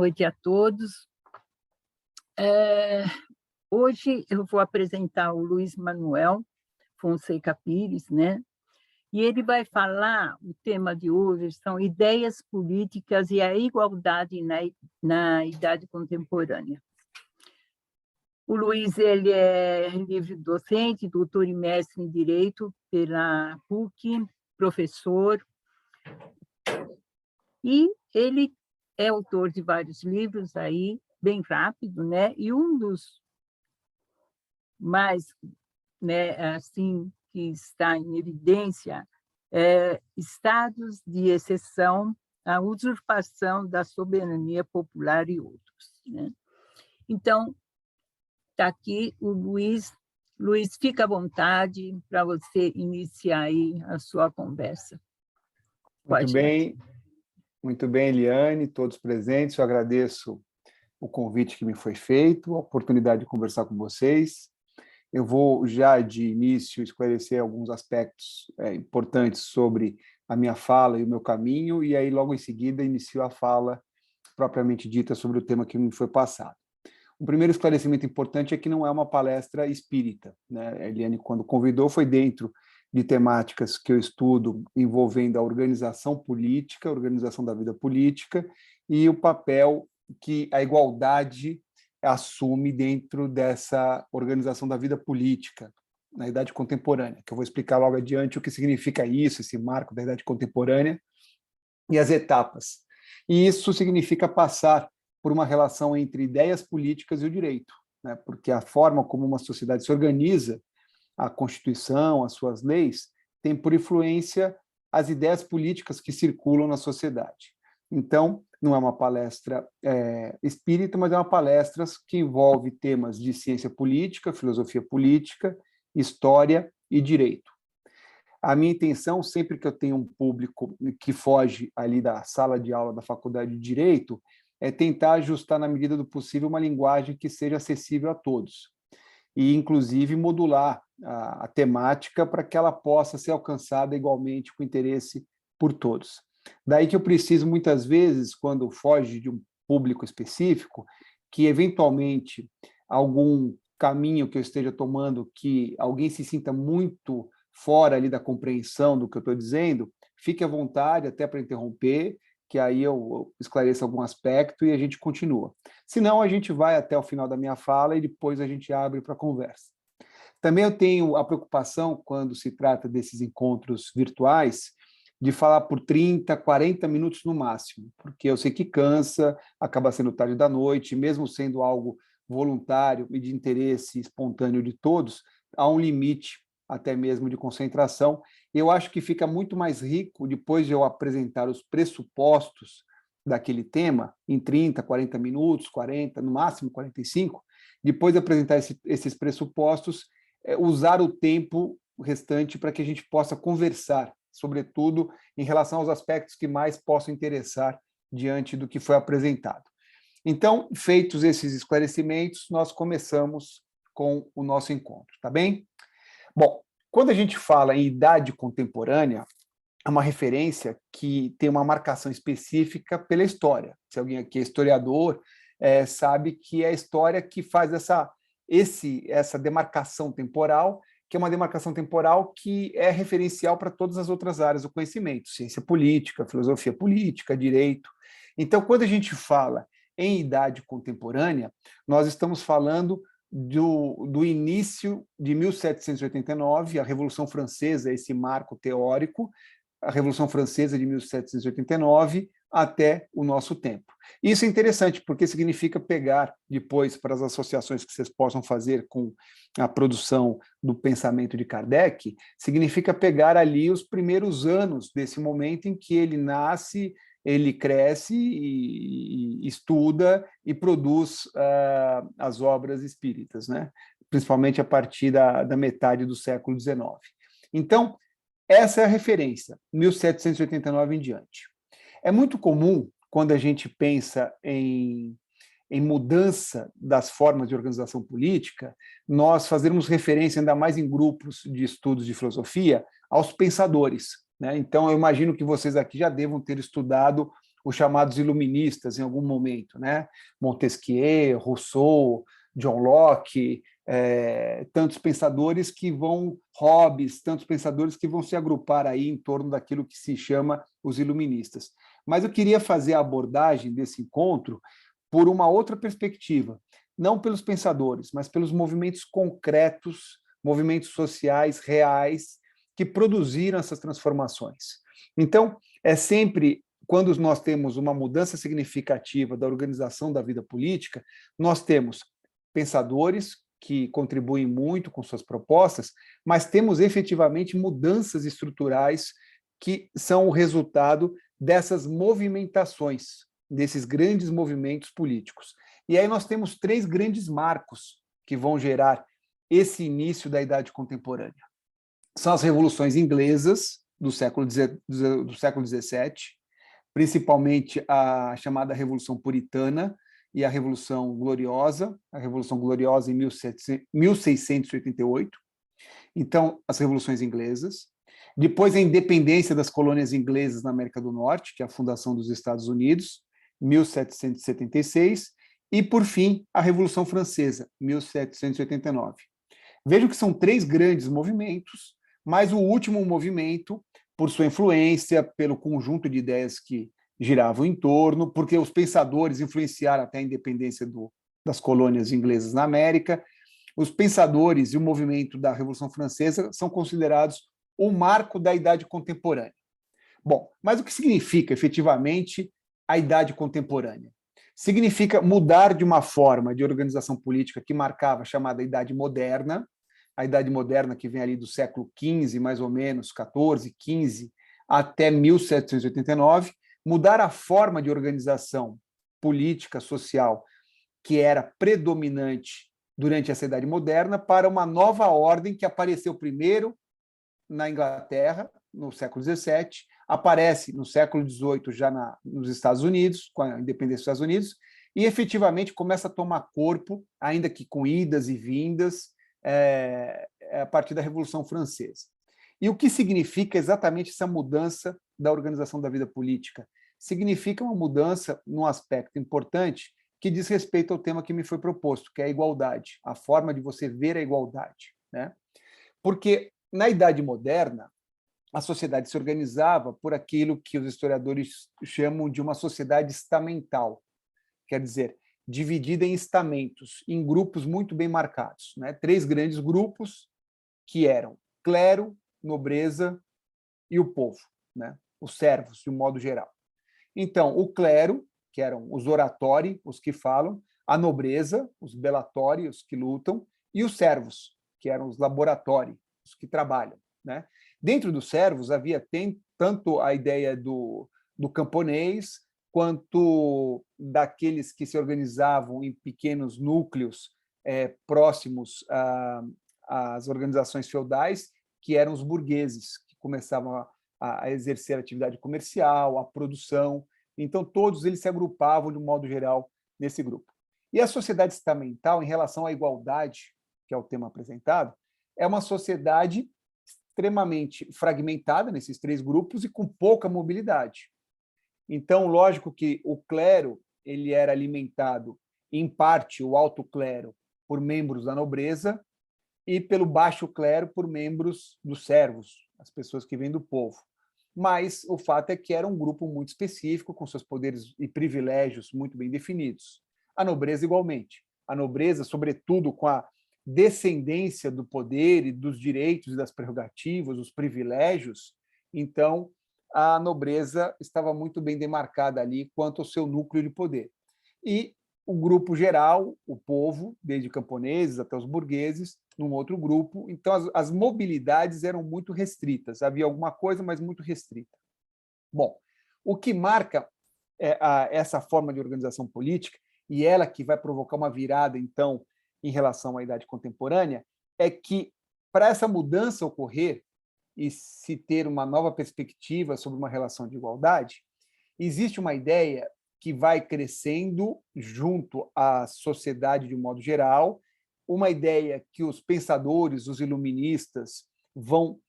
Noite a todos. Hoje eu vou apresentar o Luiz Manuel Fonseca Pires, né? E ele vai falar, o tema de hoje são ideias políticas e a igualdade na idade contemporânea. O Luiz ele é livre-docente, doutor e mestre em Direito pela PUC, professor, e ele é autor de vários livros aí, bem rápido, né? E um dos mais, né, assim, que está em evidência é Estados de Exceção, a usurpação da soberania popular e outros, né? Então, está aqui o Luiz. Luiz, fica à vontade para você iniciar aí a sua conversa. Muito bem, Eliane, todos presentes. Eu agradeço o convite que me foi feito, a oportunidade de conversar com vocês. Eu vou já de início esclarecer alguns aspectos importantes sobre a minha fala e o meu caminho, e aí logo em seguida inicio a fala propriamente dita sobre o tema que me foi passado. O primeiro esclarecimento importante é que não é uma palestra espírita, né? A Eliane, quando convidou, foi dentro de temáticas que eu estudo envolvendo a organização política, a organização da vida política e o papel que a igualdade assume dentro dessa organização da vida política na idade contemporânea, que eu vou explicar logo adiante o que significa isso, esse marco da idade contemporânea e as etapas. E isso significa passar por uma relação entre ideias políticas e o direito, né? Porque a forma como uma sociedade se organiza, a Constituição, as suas leis, tem por influência as ideias políticas que circulam na sociedade. Então, não é uma palestra espírita, mas é uma palestra que envolve temas de ciência política, filosofia política, história e direito. A minha intenção, sempre que eu tenho um público que foge ali da sala de aula da Faculdade de Direito, é tentar ajustar, na medida do possível, uma linguagem que seja acessível a todos. E, inclusive, modular a temática para que ela possa ser alcançada igualmente com interesse por todos. Daí que eu preciso, muitas vezes, quando foge de um público específico, que, eventualmente, algum caminho que eu esteja tomando, que alguém se sinta muito fora ali da compreensão do que eu estou dizendo, fique à vontade até para interromper, que aí eu esclareço algum aspecto e a gente continua. Senão, a gente vai até o final da minha fala e depois a gente abre para a conversa. Também eu tenho a preocupação, quando se trata desses encontros virtuais, de falar por 30, 40 minutos no máximo, porque eu sei que cansa, acaba sendo tarde da noite, mesmo sendo algo voluntário e de interesse espontâneo de todos, há um limite até mesmo de concentração. Eu acho que fica muito mais rico, depois de eu apresentar os pressupostos daquele tema, em 30, 40 minutos, 40, no máximo 45, depois de apresentar esses pressupostos, usar o tempo restante para que a gente possa conversar, sobretudo em relação aos aspectos que mais possam interessar diante do que foi apresentado. Então, feitos esses esclarecimentos, nós começamos com o nosso encontro, tá bem? Bom, quando a gente fala em idade contemporânea, é uma referência que tem uma marcação específica pela história. Se alguém aqui é historiador, sabe que é a história que faz essa demarcação temporal, que é uma demarcação temporal que é referencial para todas as outras áreas do conhecimento, ciência política, filosofia política, direito. Então, quando a gente fala em idade contemporânea, nós estamos falando do início de 1789, a Revolução Francesa, esse marco teórico, a Revolução Francesa de 1789 até o nosso tempo. Isso é interessante, porque significa pegar, depois, para as associações que vocês possam fazer com a produção do pensamento de Kardec, significa pegar ali os primeiros anos desse momento em que ele nasce, ele cresce e estuda e produz as obras espíritas, né? Principalmente a partir da metade do século XIX. Então, essa é a referência, 1789 em diante. É muito comum, quando a gente pensa em mudança das formas de organização política, nós fazermos referência, ainda mais em grupos de estudos de filosofia, aos pensadores, né? Então, eu imagino que vocês aqui já devam ter estudado os chamados iluministas em algum momento, né? Montesquieu, Rousseau, John Locke, tantos pensadores que vão, Hobbes, tantos pensadores que vão se agrupar aí em torno daquilo que se chama os iluministas. Mas eu queria fazer a abordagem desse encontro por uma outra perspectiva, não pelos pensadores, mas pelos movimentos concretos, movimentos sociais reais que produziram essas transformações. Então, é sempre quando nós temos uma mudança significativa da organização da vida política, nós temos pensadores que contribuem muito com suas propostas, mas temos efetivamente mudanças estruturais que são o resultado dessas movimentações, desses grandes movimentos políticos. E aí nós temos 3 grandes marcos que vão gerar esse início da Idade Contemporânea. São as revoluções inglesas do século XVII, principalmente a chamada Revolução Puritana e a Revolução Gloriosa em 1688. Então, as revoluções inglesas. Depois, a independência das colônias inglesas na América do Norte, que é a fundação dos Estados Unidos, 1776. E, por fim, a Revolução Francesa, 1789. Vejam que são 3 grandes movimentos, mas o último movimento, por sua influência, pelo conjunto de ideias que giravam em torno, porque os pensadores influenciaram até a independência das colônias inglesas na América, os pensadores e o movimento da Revolução Francesa são considerados o marco da Idade Contemporânea. Bom, mas o que significa, efetivamente, a Idade Contemporânea? Significa mudar de uma forma de organização política que marcava a chamada Idade Moderna, a Idade Moderna que vem ali do século XV, mais ou menos, XIV, XV, até 1789, mudar a forma de organização política, social, que era predominante durante essa Idade Moderna, para uma nova ordem que apareceu primeiro na Inglaterra, no século XVII, aparece no século XVIII já nos Estados Unidos, com a independência dos Estados Unidos, e efetivamente começa a tomar corpo, ainda que com idas e vindas, a partir da Revolução Francesa. E o que significa exatamente essa mudança da organização da vida política? Significa uma mudança num aspecto importante que diz respeito ao tema que me foi proposto, que é a igualdade, a forma de você ver a igualdade, né? Porque na Idade Moderna, a sociedade se organizava por aquilo que os historiadores chamam de uma sociedade estamental, quer dizer, dividida em estamentos, em grupos muito bem marcados, né? 3 grandes grupos que eram clero, nobreza e o povo, né? Os servos, de um modo geral. Então, o clero, que eram os oratori, os que falam, a nobreza, os belatori, os que lutam, e os servos, que eram os laboratori, os que trabalham, né? Dentro dos servos havia tanto a ideia do camponês, quanto daqueles que se organizavam em pequenos núcleos próximos às organizações feudais, que eram os burgueses, que começavam a exercer a atividade comercial, a produção. Então, todos eles se agrupavam, de um modo geral, nesse grupo. E a sociedade estamental, em relação à igualdade, que é o tema apresentado, é uma sociedade extremamente fragmentada nesses 3 grupos e com pouca mobilidade. Então, lógico que o clero ele era alimentado, em parte, o alto clero, por membros da nobreza e pelo baixo clero por membros dos servos, as pessoas que vêm do povo. Mas o fato é que era um grupo muito específico, com seus poderes e privilégios muito bem definidos. A nobreza, igualmente. A nobreza, sobretudo, com a descendência do poder e dos direitos e das prerrogativas, os privilégios, então a nobreza estava muito bem demarcada ali quanto ao seu núcleo de poder. E o grupo geral, o povo, desde camponeses até os burgueses, num outro grupo. Então, as mobilidades eram muito restritas. Havia alguma coisa, mas muito restrita. Bom, o que marca essa forma de organização política, e ela que vai provocar uma virada, então, em relação à Idade Contemporânea, é que, para essa mudança ocorrer e se ter uma nova perspectiva sobre uma relação de igualdade, existe uma ideia que vai crescendo junto à sociedade de um modo geral, uma ideia que os pensadores, os iluministas, vão,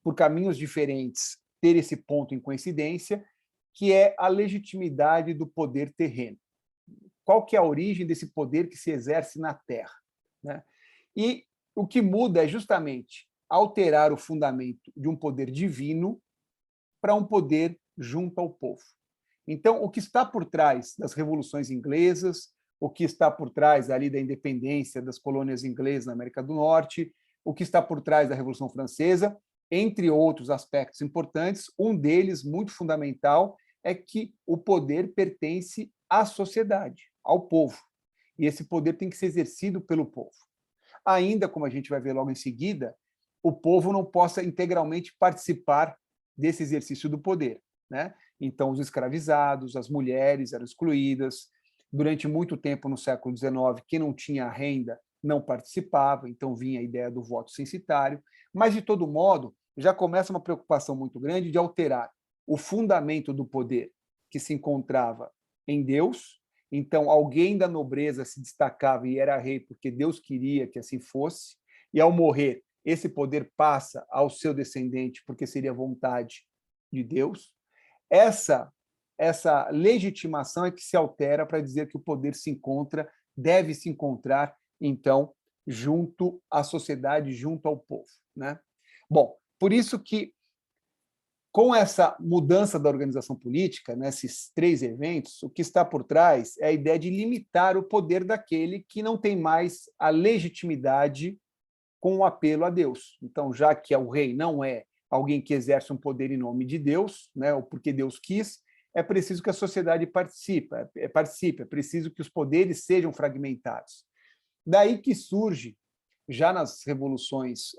por caminhos diferentes, ter esse ponto em coincidência, que é a legitimidade do poder terreno. Qual que é a origem desse poder que se exerce na Terra, né? E o que muda é justamente alterar o fundamento de um poder divino para um poder junto ao povo. Então, o que está por trás das revoluções inglesas, o que está por trás ali da independência das colônias inglesas na América do Norte, o que está por trás da Revolução Francesa, entre outros aspectos importantes, um deles, muito fundamental, é que o poder pertence à sociedade, ao povo. E esse poder tem que ser exercido pelo povo. Ainda, como a gente vai ver logo em seguida, o povo não possa integralmente participar desse exercício do poder, né? Então, os escravizados, as mulheres eram excluídas. Durante muito tempo, no século XIX, quem não tinha renda não participava, então vinha a ideia do voto censitário. Mas, de todo modo, já começa uma preocupação muito grande de alterar o fundamento do poder, que se encontrava em Deus. Então, alguém da nobreza se destacava e era rei porque Deus queria que assim fosse, e ao morrer, esse poder passa ao seu descendente porque seria vontade de Deus. Essa legitimação é que se altera para dizer que o poder se encontra, deve se encontrar, então, junto à sociedade, junto ao povo, né? Bom, por isso que, com essa mudança da organização política, nesses três eventos, o que está por trás é a ideia de limitar o poder daquele que não tem mais a legitimidade com o apelo a Deus. Então, já que o rei não é alguém que exerce um poder em nome de Deus, né, ou porque Deus quis, é preciso que a sociedade participe, é preciso que os poderes sejam fragmentados. Daí que surge, já nas revoluções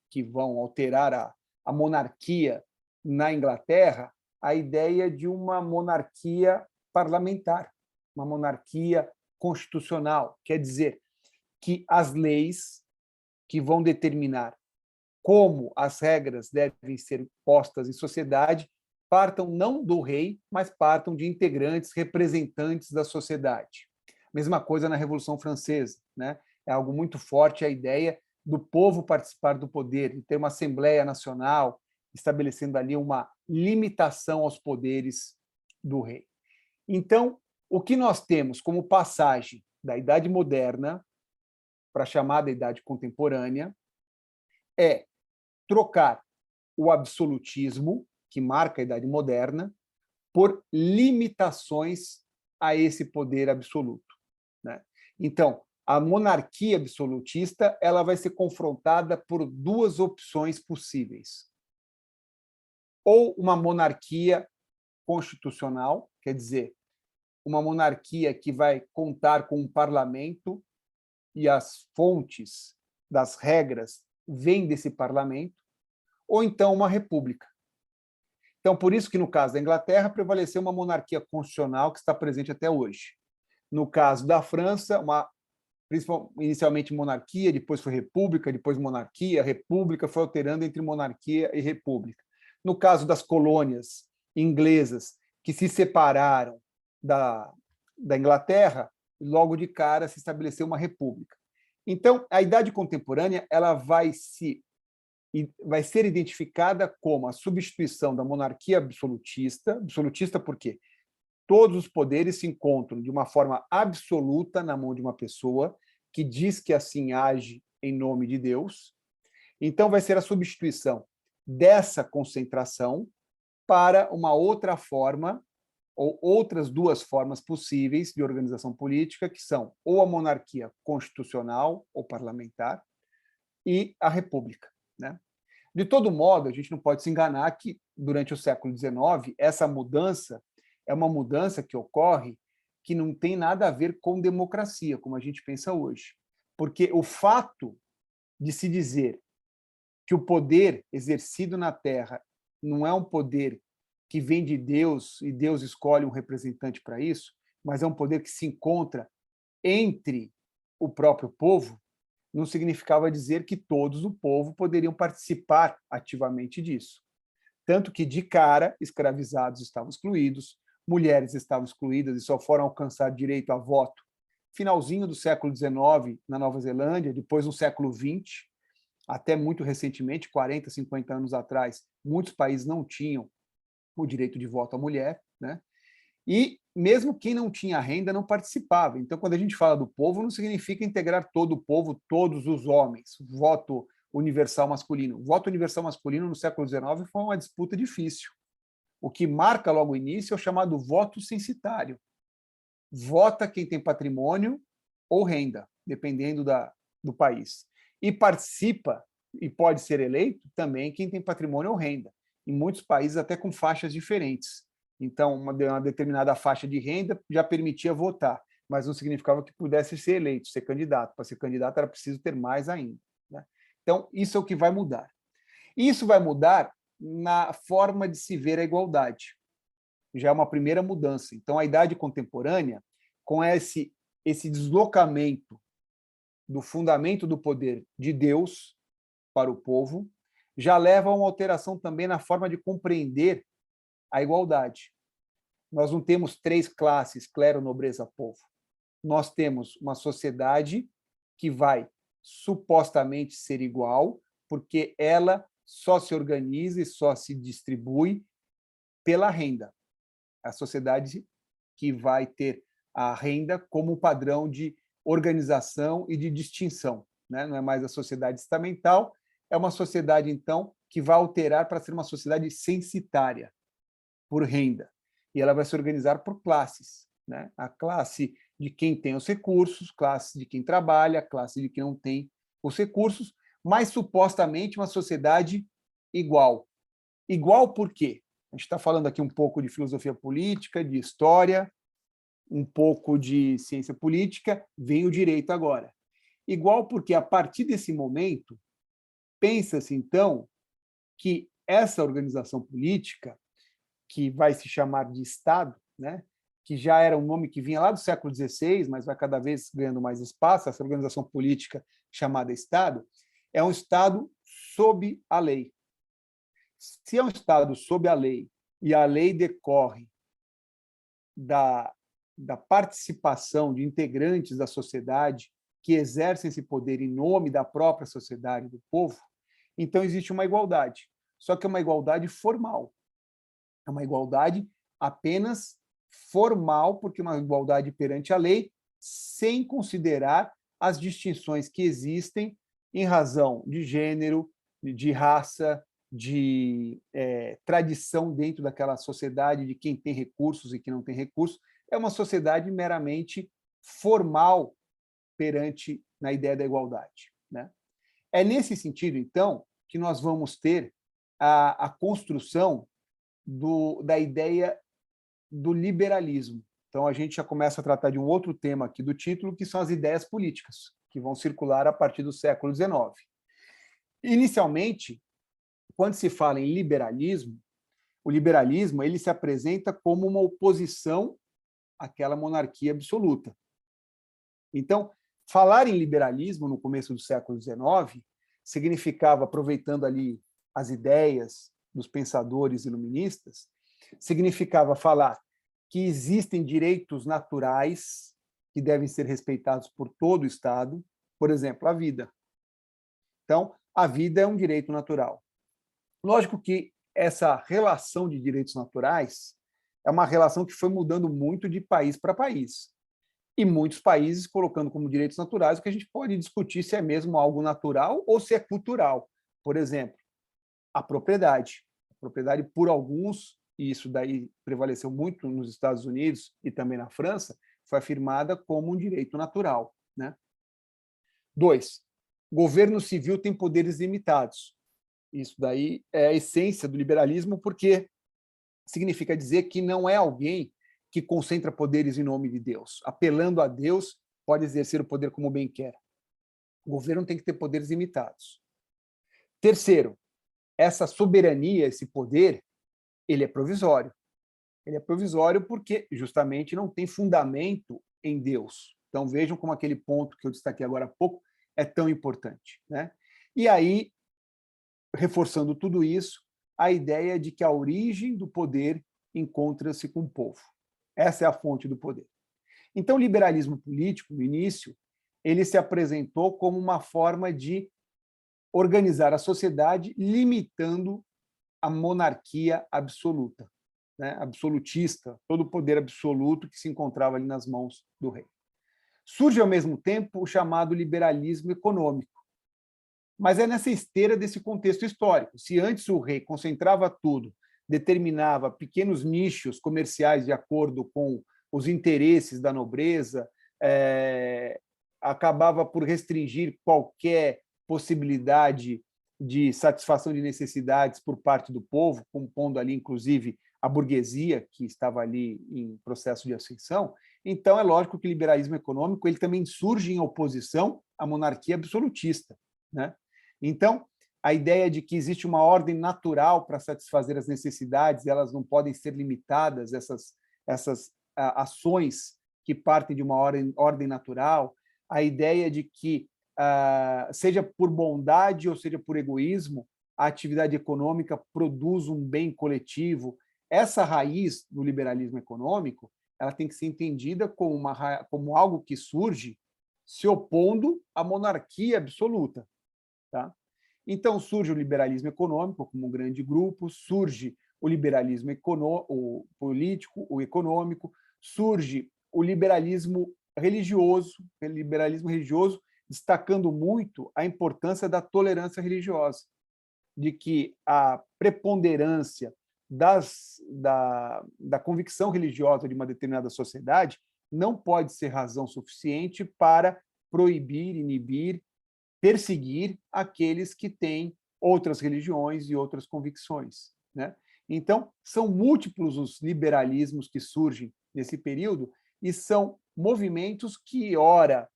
que vão alterar a monarquia na Inglaterra, a ideia de uma monarquia parlamentar, uma monarquia constitucional, quer dizer, que as leis que vão determinar como as regras devem ser postas em sociedade partam não do rei, mas partam de integrantes, representantes da sociedade. Mesma coisa na Revolução Francesa, né? É algo muito forte a ideia do povo participar do poder, de ter uma Assembleia Nacional, estabelecendo ali uma limitação aos poderes do rei. Então, o que nós temos como passagem da Idade Moderna para a chamada Idade Contemporânea é trocar o absolutismo, que marca a Idade Moderna, por limitações a esse poder absoluto, né? Então, a monarquia absolutista ela vai ser confrontada por duas opções possíveis. Ou uma monarquia constitucional, quer dizer, uma monarquia que vai contar com um parlamento e as fontes das regras vêm desse parlamento, ou então uma república. Então, por isso que, no caso da Inglaterra, prevaleceu uma monarquia constitucional que está presente até hoje. No caso da França, inicialmente monarquia, depois foi república, depois monarquia, república, foi alterando entre monarquia e república. No caso das colônias inglesas, que se separaram da Inglaterra, logo de cara se estabeleceu uma república. Então, a Idade Contemporânea ela vai ser identificada como a substituição da monarquia absolutista por quê? Todos os poderes se encontram de uma forma absoluta na mão de uma pessoa que diz que assim age em nome de Deus. Então, vai ser a substituição dessa concentração para uma outra forma, ou outras duas formas possíveis de organização política, que são ou a monarquia constitucional ou parlamentar e a república, né? De todo modo, a gente não pode se enganar que, durante o século XIX, essa mudança é uma mudança que ocorre que não tem nada a ver com democracia, como a gente pensa hoje. Porque o fato de se dizer que o poder exercido na Terra não é um poder que vem de Deus e Deus escolhe um representante para isso, mas é um poder que se encontra entre o próprio povo, não significava dizer que todos o povo poderiam participar ativamente disso. Tanto que, de cara, escravizados estavam excluídos, mulheres estavam excluídas e só foram alcançar direito a voto finalzinho do século XIX na Nova Zelândia, depois no século XX, até muito recentemente, 40, 50 anos atrás, muitos países não tinham o direito de voto à mulher, né? E mesmo quem não tinha renda não participava. Então, quando a gente fala do povo, não significa integrar todo o povo, todos os homens, voto universal masculino. O voto universal masculino no século XIX foi uma disputa difícil. O que marca logo o início é o chamado voto censitário. Vota quem tem patrimônio ou renda, dependendo do país. E participa, e pode ser eleito, também quem tem patrimônio ou renda. Em muitos países, até com faixas diferentes. Então, uma determinada faixa de renda já permitia votar, mas não significava que pudesse ser eleito, ser candidato. Para ser candidato, era preciso ter mais ainda, né? Então, isso é o que vai mudar. Isso vai mudar na forma de se ver a igualdade. Já é uma primeira mudança. Então, a idade contemporânea, com esse deslocamento do fundamento do poder de Deus para o povo, já leva a uma alteração também na forma de compreender a igualdade. Nós não temos três classes, clero, nobreza, povo. Nós temos uma sociedade que vai supostamente ser igual, porque ela só se organiza e só se distribui pela renda. A sociedade que vai ter a renda como padrão de organização e de distinção, né? Não é mais a sociedade estamental, é uma sociedade, então, que vai alterar para ser uma sociedade censitária, por renda. E ela vai se organizar por classes, né? A classe de quem tem os recursos, classe de quem trabalha, classe de quem não tem os recursos, mas supostamente uma sociedade igual. Igual por quê? A gente está falando aqui um pouco de filosofia política, de história, um pouco de ciência política, vem o direito agora. Igual porque, a partir desse momento, pensa-se, então, que essa organização política, que vai se chamar de Estado, né, que já era um nome que vinha lá do século XVI, mas vai cada vez ganhando mais espaço, essa organização política chamada Estado, é um Estado sob a lei. Se é um Estado sob a lei, e a lei decorre da participação de integrantes da sociedade que exercem esse poder em nome da própria sociedade, do povo, então existe uma igualdade. Só que é uma igualdade formal. É uma igualdade apenas formal, porque é uma igualdade perante a lei, sem considerar as distinções que existem em razão de gênero, de raça, de tradição dentro daquela sociedade, de quem tem recursos e quem não tem recursos. É uma sociedade meramente formal perante na ideia da igualdade, né? É nesse sentido, então, que nós vamos ter a construção da ideia do liberalismo. Então, a gente já começa a tratar de um outro tema aqui do título, que são as ideias políticas, que vão circular a partir do século XIX. Inicialmente, quando se fala em liberalismo, o liberalismo ele se apresenta como uma oposição àquela monarquia absoluta. Então, falar em liberalismo no começo do século XIX significava, aproveitando ali as ideias dos pensadores iluministas, significava falar que existem direitos naturais que devem ser respeitados por todo o Estado, por exemplo, a vida. Então, a vida é um direito natural. Lógico que essa relação de direitos naturais é uma relação que foi mudando muito de país para país. E muitos países colocando como direitos naturais o que a gente pode discutir se é mesmo algo natural ou se é cultural. Por exemplo, a propriedade. A propriedade, por alguns, e isso daí prevaleceu muito nos Estados Unidos e também na França, foi afirmada como um direito natural, né? 2. Governo civil tem poderes limitados. Isso daí é a essência do liberalismo, porque significa dizer que não é alguém que concentra poderes em nome de Deus. Apelando a Deus, pode exercer o poder como bem quer. O governo tem que ter poderes limitados. Terceiro, essa soberania, esse poder, ele é provisório. Ele é provisório porque justamente não tem fundamento em Deus. Então vejam como aquele ponto que eu destaquei agora há pouco é tão importante, né? E aí, reforçando tudo isso, a ideia de que a origem do poder encontra-se com o povo. Essa é a fonte do poder. Então, o liberalismo político, no início, ele se apresentou como uma forma de organizar a sociedade limitando a monarquia absoluta. né, absolutista, todo o poder absoluto que se encontrava ali nas mãos do rei. Surge, ao mesmo tempo, o chamado liberalismo econômico. Mas é nessa esteira desse contexto histórico. Se antes o rei concentrava tudo, determinava pequenos nichos comerciais de acordo com os interesses da nobreza, acabava por restringir qualquer possibilidade de satisfação de necessidades por parte do povo, compondo ali, inclusive, a burguesia, que estava ali em processo de ascensão. Então, é lógico que o liberalismo econômico ele também surge em oposição à monarquia absolutista, né? Então, a ideia de que existe uma ordem natural para satisfazer as necessidades, elas não podem ser limitadas, essas ações que partem de uma ordem natural, a ideia de que, seja por bondade ou seja por egoísmo, a atividade econômica produz um bem coletivo. Essa raiz do liberalismo econômico ela tem que ser entendida como algo que surge se opondo à monarquia absoluta. Tá? Então, surge o liberalismo econômico como um grande grupo, surge o liberalismo o político, o econômico, surge o liberalismo religioso, destacando muito a importância da tolerância religiosa, de que a preponderância da convicção religiosa de uma determinada sociedade não pode ser razão suficiente para proibir, inibir, perseguir aqueles que têm outras religiões e outras convicções, né? Então, são múltiplos os liberalismos que surgem nesse período e são movimentos que, ora,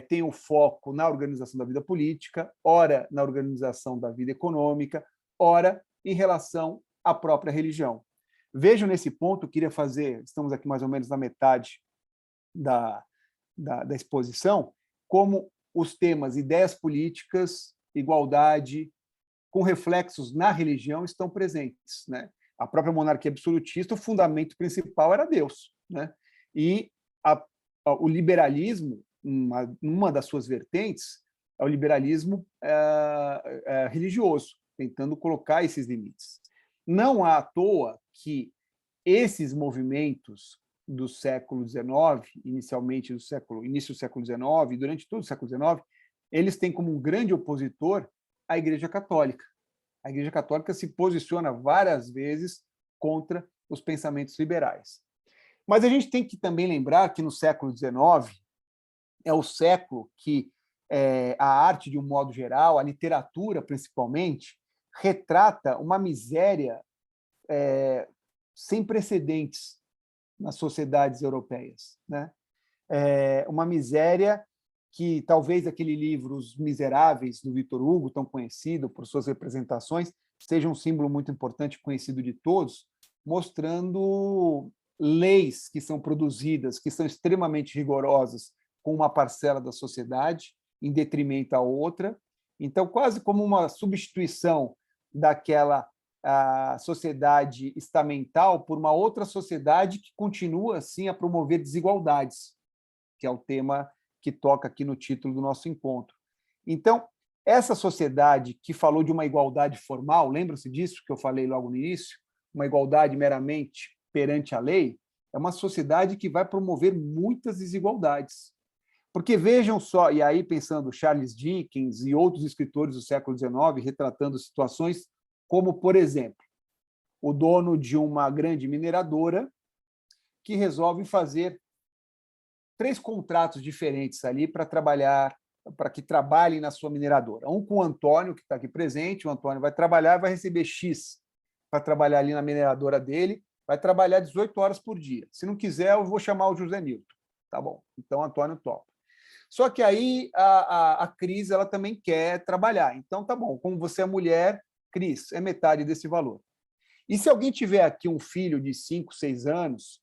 têm o foco na organização da vida política, ora na organização da vida econômica, ora em relação à própria religião. Vejam nesse ponto, queria fazer, estamos aqui mais ou menos na metade da exposição, como os temas ideias políticas, igualdade, com reflexos na religião, estão presentes, né? A própria monarquia absolutista, o fundamento principal era Deus, né? E o liberalismo, uma das suas vertentes, é o liberalismo religioso, tentando colocar esses limites. Não à toa que esses movimentos do século XIX, inicialmente início do século XIX, durante todo o século XIX, eles têm como um grande opositor a Igreja Católica. A Igreja Católica se posiciona várias vezes contra os pensamentos liberais. Mas a gente tem que também lembrar que no século XIX é o século que a arte, de um modo geral, a literatura, principalmente, retrata uma miséria sem precedentes nas sociedades europeias, né? Uma miséria que talvez aquele livro Os Miseráveis, do Victor Hugo, tão conhecido por suas representações, seja um símbolo muito importante, conhecido de todos, mostrando leis que são produzidas, que são extremamente rigorosas com uma parcela da sociedade, em detrimento à outra. Então, quase como uma substituição daquela a sociedade estamental por uma outra sociedade que continua, assim, a promover desigualdades, que é o tema que toca aqui no título do nosso encontro. Então, essa sociedade que falou de uma igualdade formal, lembra-se disso que eu falei logo no início? Uma igualdade meramente perante a lei, é uma sociedade que vai promover muitas desigualdades. Porque vejam só, e aí pensando Charles Dickens e outros escritores do século XIX, retratando situações como, por exemplo, o dono de uma grande mineradora que resolve fazer 3 contratos diferentes ali para que trabalhem na sua mineradora. Um com o Antônio, que está aqui presente, o Antônio vai trabalhar, vai receber X para trabalhar ali na mineradora dele, vai trabalhar 18 horas por dia. Se não quiser, eu vou chamar o José Nilton. Tá bom, então o Antônio topa. Só que aí a Cris ela também quer trabalhar. Então, tá bom, como você é mulher, Cris, é metade desse valor. E se alguém tiver aqui um filho de 5, 6 anos,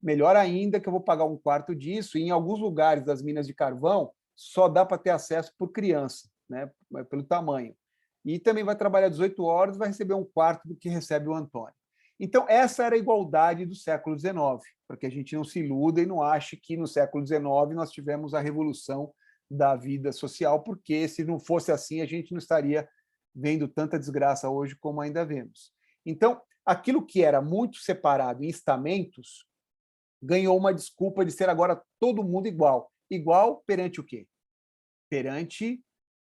melhor ainda que eu vou pagar 1/4 disso, e em alguns lugares das minas de carvão só dá para ter acesso por criança, né, pelo tamanho. E também vai trabalhar 18 horas, vai receber 1/4 do que recebe o Antônio. Então, essa era a igualdade do século XIX, para que a gente não se iluda e não ache que no século XIX nós tivemos a revolução da vida social, porque se não fosse assim, a gente não estaria vendo tanta desgraça hoje como ainda vemos. Então, aquilo que era muito separado em estamentos ganhou uma desculpa de ser agora todo mundo igual. Igual perante o quê? Perante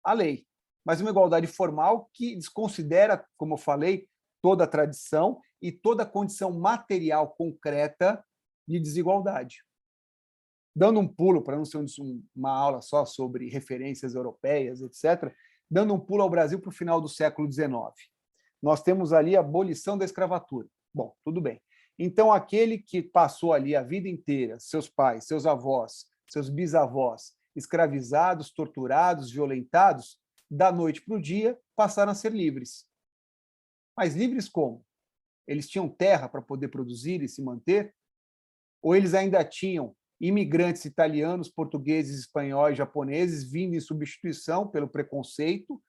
a lei. Mas uma igualdade formal que desconsidera, como eu falei, toda a tradição e toda a condição material concreta de desigualdade. Dando um pulo, para não ser uma aula só sobre referências europeias, etc., dando um pulo ao Brasil para o final do século XIX. Nós temos ali a abolição da escravatura. Bom, tudo bem. Então, aquele que passou ali a vida inteira, seus pais, seus avós, seus bisavós, escravizados, torturados, violentados, da noite para o dia, passaram a ser livres. Mas livres como? Eles tinham terra para poder produzir e se manter? Ou eles ainda tinham imigrantes italianos, portugueses, espanhóis, japoneses vindo em substituição pelo preconceito,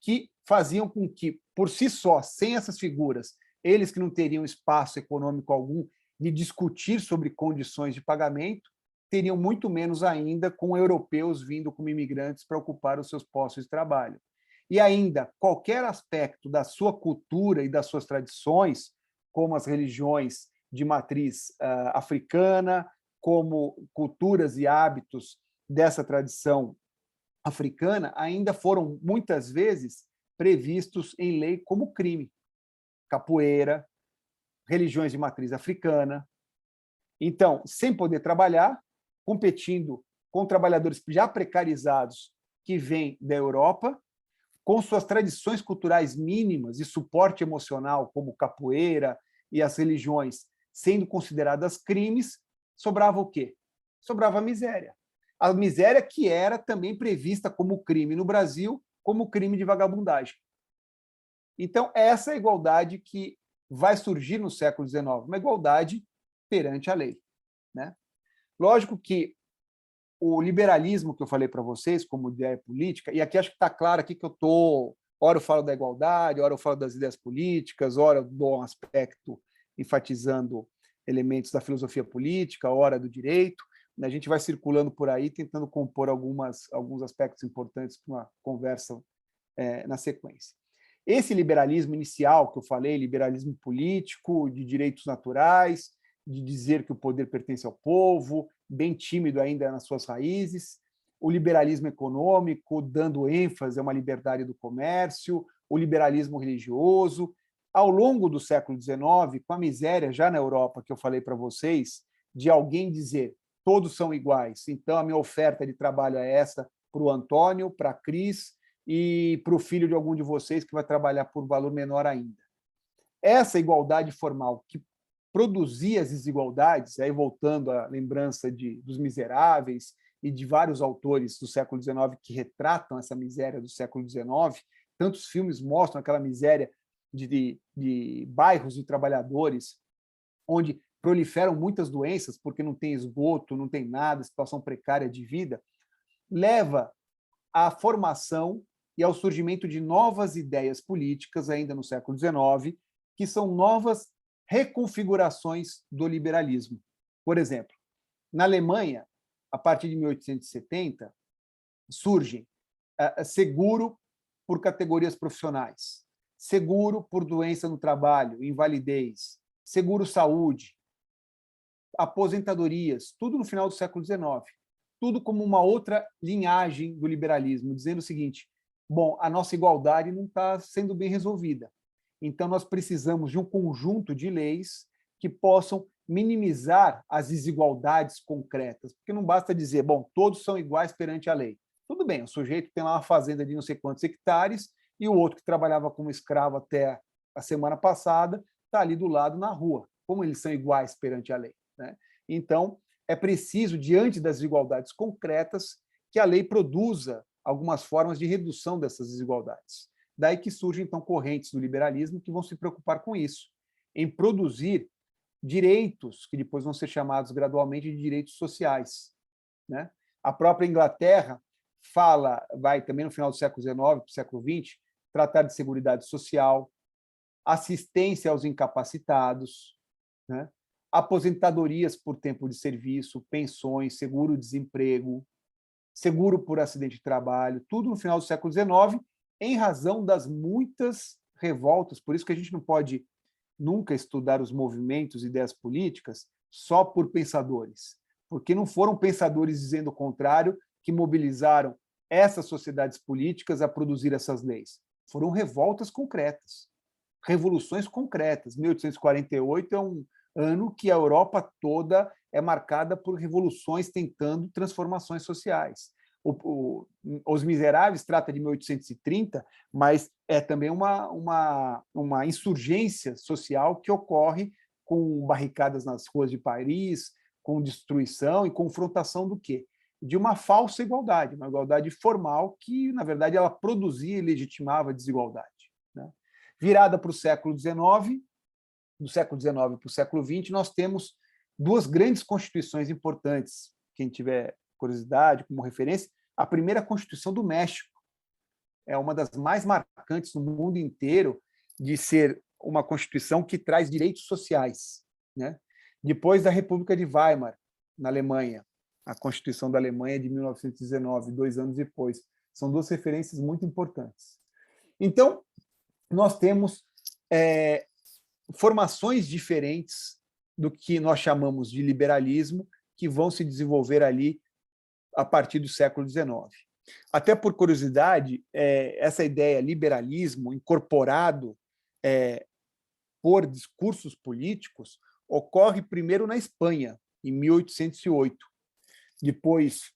que faziam com que, por si só, sem essas figuras, eles que não teriam espaço econômico algum de discutir sobre condições de pagamento, teriam muito menos ainda com europeus vindo como imigrantes para ocupar os seus postos de trabalho. E ainda, qualquer aspecto da sua cultura e das suas tradições, como as religiões de matriz africana, como culturas e hábitos dessa tradição africana, ainda foram, muitas vezes, previstos em lei como crime. Capoeira, religiões de matriz africana. Então, sem poder trabalhar, competindo com trabalhadores já precarizados que vêm da Europa, com suas tradições culturais mínimas e suporte emocional, como capoeira e as religiões, sendo consideradas crimes, sobrava o quê? Sobrava a miséria. A miséria que era também prevista como crime no Brasil, como crime de vagabundagem. Então, essa é a igualdade que vai surgir no século XIX, uma igualdade perante a lei, né? Lógico que o liberalismo que eu falei para vocês, como ideia política, e aqui acho que está claro aqui que eu estou, ora eu falo da igualdade, ora eu falo das ideias políticas, ora eu dou um aspecto enfatizando elementos da filosofia política, ora do direito, né? A gente vai circulando por aí, tentando compor alguns aspectos importantes para uma conversa na sequência. Esse liberalismo inicial que eu falei, liberalismo político, de direitos naturais, de dizer que o poder pertence ao povo, bem tímido ainda nas suas raízes, o liberalismo econômico, dando ênfase a uma liberdade do comércio, o liberalismo religioso. Ao longo do século XIX, com a miséria já na Europa, que eu falei para vocês, de alguém dizer todos são iguais, então a minha oferta de trabalho é essa para o Antônio, para a Cris e para o filho de algum de vocês que vai trabalhar por valor menor ainda. Essa igualdade formal que produzia as desigualdades, aí voltando à lembrança dos Miseráveis e de vários autores do século XIX que retratam essa miséria do século XIX, tantos filmes mostram aquela miséria de bairros de trabalhadores, onde proliferam muitas doenças, porque não tem esgoto, não tem nada, situação precária de vida, leva à formação e ao surgimento de novas ideias políticas, ainda no século XIX, que são novas reconfigurações do liberalismo. Por exemplo, na Alemanha, a partir de 1870, surge seguro por categorias profissionais, seguro por doença no trabalho, invalidez, seguro-saúde, aposentadorias, tudo no final do século XIX. Tudo como uma outra linhagem do liberalismo, dizendo o seguinte: bom, a nossa igualdade não está sendo bem resolvida. Então, nós precisamos de um conjunto de leis que possam minimizar as desigualdades concretas, porque não basta dizer, bom, todos são iguais perante a lei. Tudo bem, o sujeito tem lá uma fazenda de não sei quantos hectares e o outro que trabalhava como escravo até a semana passada está ali do lado na rua. Como eles são iguais perante a lei, né? Então, é preciso, diante das desigualdades concretas, que a lei produza algumas formas de redução dessas desigualdades. Daí que surgem, então, correntes do liberalismo que vão se preocupar com isso, em produzir direitos que depois vão ser chamados gradualmente de direitos sociais, né? A própria Inglaterra vai também no final do século XIX para o século XX, tratar de seguridade social, assistência aos incapacitados, né? Aposentadorias por tempo de serviço, pensões, seguro-desemprego, seguro por acidente de trabalho, tudo no final do século XIX, em razão das muitas revoltas. Por isso que a gente não pode nunca estudar os movimentos e ideias políticas só por pensadores, porque não foram pensadores dizendo o contrário que mobilizaram essas sociedades políticas a produzir essas leis. Foram revoltas concretas, revoluções concretas. 1848 é um ano que a Europa toda é marcada por revoluções tentando transformações sociais. Os Miseráveis trata de 1830, mas é também uma insurgência social que ocorre com barricadas nas ruas de Paris, com destruição e confrontação do quê? De uma falsa igualdade, uma igualdade formal que, na verdade, ela produzia e legitimava a desigualdade, né? Virada para o século XIX, do século XIX para o século XX, nós temos duas grandes constituições importantes. Quem tiver curiosidade, como referência, a primeira Constituição do México é uma das mais marcantes no mundo inteiro de ser uma Constituição que traz direitos sociais, né? Depois da República de Weimar, na Alemanha, a Constituição da Alemanha de 1919, 2 anos depois. São duas referências muito importantes. Então, nós temos formações diferentes do que nós chamamos de liberalismo, que vão se desenvolver ali a partir do século XIX. Até por curiosidade, essa ideia liberalismo incorporado por discursos políticos ocorre primeiro na Espanha, em 1808. Depois,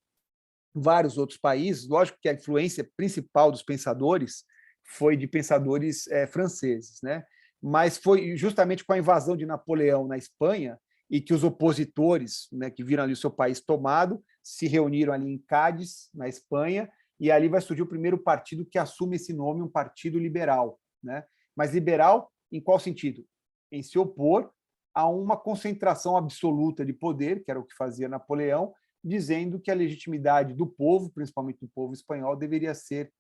vários outros países. Lógico que a influência principal dos pensadores foi de pensadores franceses, né? Mas foi justamente com a invasão de Napoleão na Espanha e que os opositores, né, que viram ali o seu país tomado, se reuniram ali em Cádiz, na Espanha, e ali vai surgir o primeiro partido que assume esse nome, um partido liberal, né? Mas liberal em qual sentido? Em se opor a uma concentração absoluta de poder, que era o que fazia Napoleão, dizendo que a legitimidade do povo, principalmente do povo espanhol, deveria ser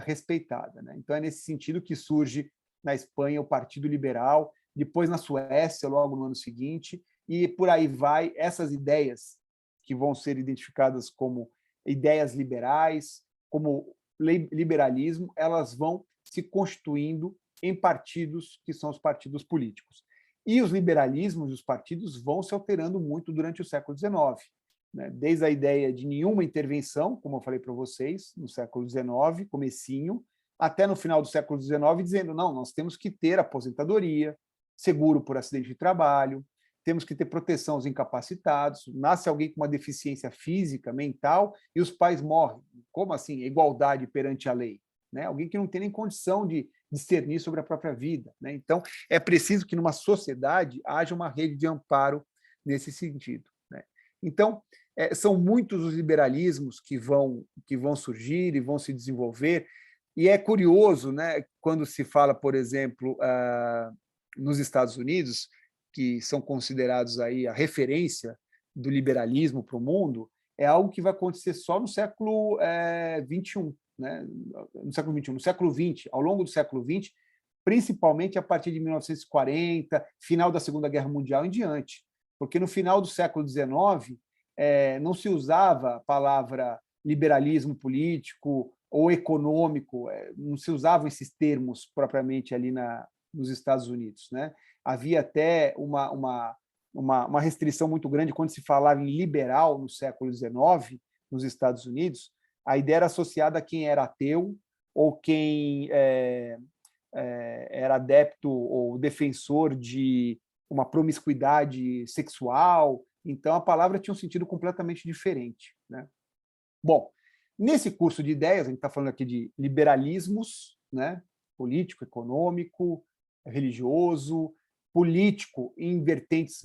respeitada, né? Então, é nesse sentido que surge na Espanha o Partido Liberal, depois na Suécia, logo no ano seguinte, e por aí vai. Essas ideias que vão ser identificadas como ideias liberais, como liberalismo, elas vão se constituindo em partidos que são os partidos políticos. E os liberalismos e os partidos vão se alterando muito durante o século XIX, né? Desde a ideia de nenhuma intervenção, como eu falei para vocês, no século XIX, comecinho, até no final do século XIX, dizendo, não, nós temos que ter aposentadoria, seguro por acidente de trabalho, temos que ter proteção aos incapacitados, nasce alguém com uma deficiência física, mental, e os pais morrem. Como assim? Igualdade perante a lei, né? Alguém que não tem nem condição de discernir sobre a própria vida, né? Então, é preciso que numa sociedade haja uma rede de amparo nesse sentido, né? Então, são muitos os liberalismos que vão surgir e vão se desenvolver, e é curioso, né, quando se fala, por exemplo, nos Estados Unidos, que são considerados aí a referência do liberalismo para o mundo, é algo que vai acontecer só no século XXI, né? No século XX, ao longo do século XX, principalmente a partir de 1940, final da Segunda Guerra Mundial em diante, porque no final do século XIX não se usava a palavra liberalismo político ou econômico, não se usavam esses termos propriamente ali nos Estados Unidos, né? Havia até uma restrição muito grande quando se falava em liberal no século XIX, nos Estados Unidos. A ideia era associada a quem era ateu ou quem era adepto ou defensor de uma promiscuidade sexual. Então, a palavra tinha um sentido completamente diferente, né? Bom, nesse curso de ideias, a gente está falando aqui de liberalismos, né? Político, econômico, religioso, político em vertentes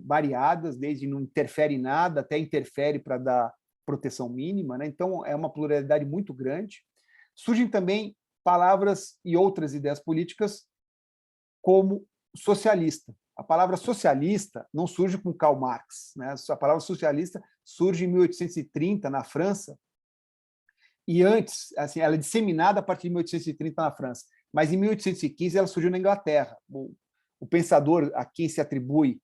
variadas, desde não interfere em nada até interfere para dar proteção mínima, né? Então, é uma pluralidade muito grande. Surgem também palavras e outras ideias políticas como socialista. A palavra socialista não surge com Karl Marx, né? A palavra socialista surge em 1830 na França, e antes, assim, ela é disseminada a partir de 1830 na França, mas em 1815 ela surgiu na Inglaterra. O pensador a quem se atribui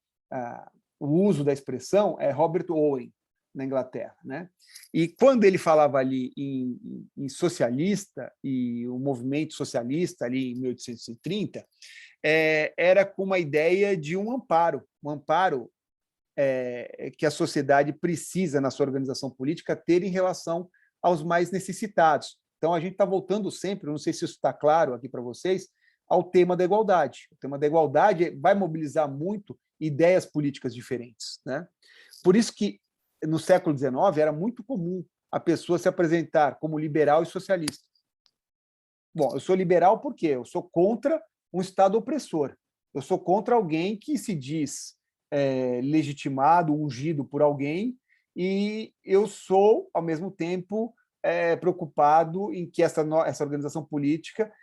o uso da expressão é Robert Owen, na Inglaterra, né? E quando ele falava ali em socialista e o movimento socialista ali em 1830, era com uma ideia de um amparo que a sociedade precisa, na sua organização política, ter em relação aos mais necessitados. Então, a gente está voltando sempre, não sei se isso está claro aqui para vocês, ao tema da igualdade. O tema da igualdade vai mobilizar muito ideias políticas diferentes, né? Por isso que, no século XIX, era muito comum a pessoa se apresentar como liberal e socialista. Bom, eu sou liberal por quê? Eu sou contra um Estado opressor. Eu sou contra alguém que se diz legitimado, ungido por alguém, e eu sou, ao mesmo tempo, preocupado em que essa organização política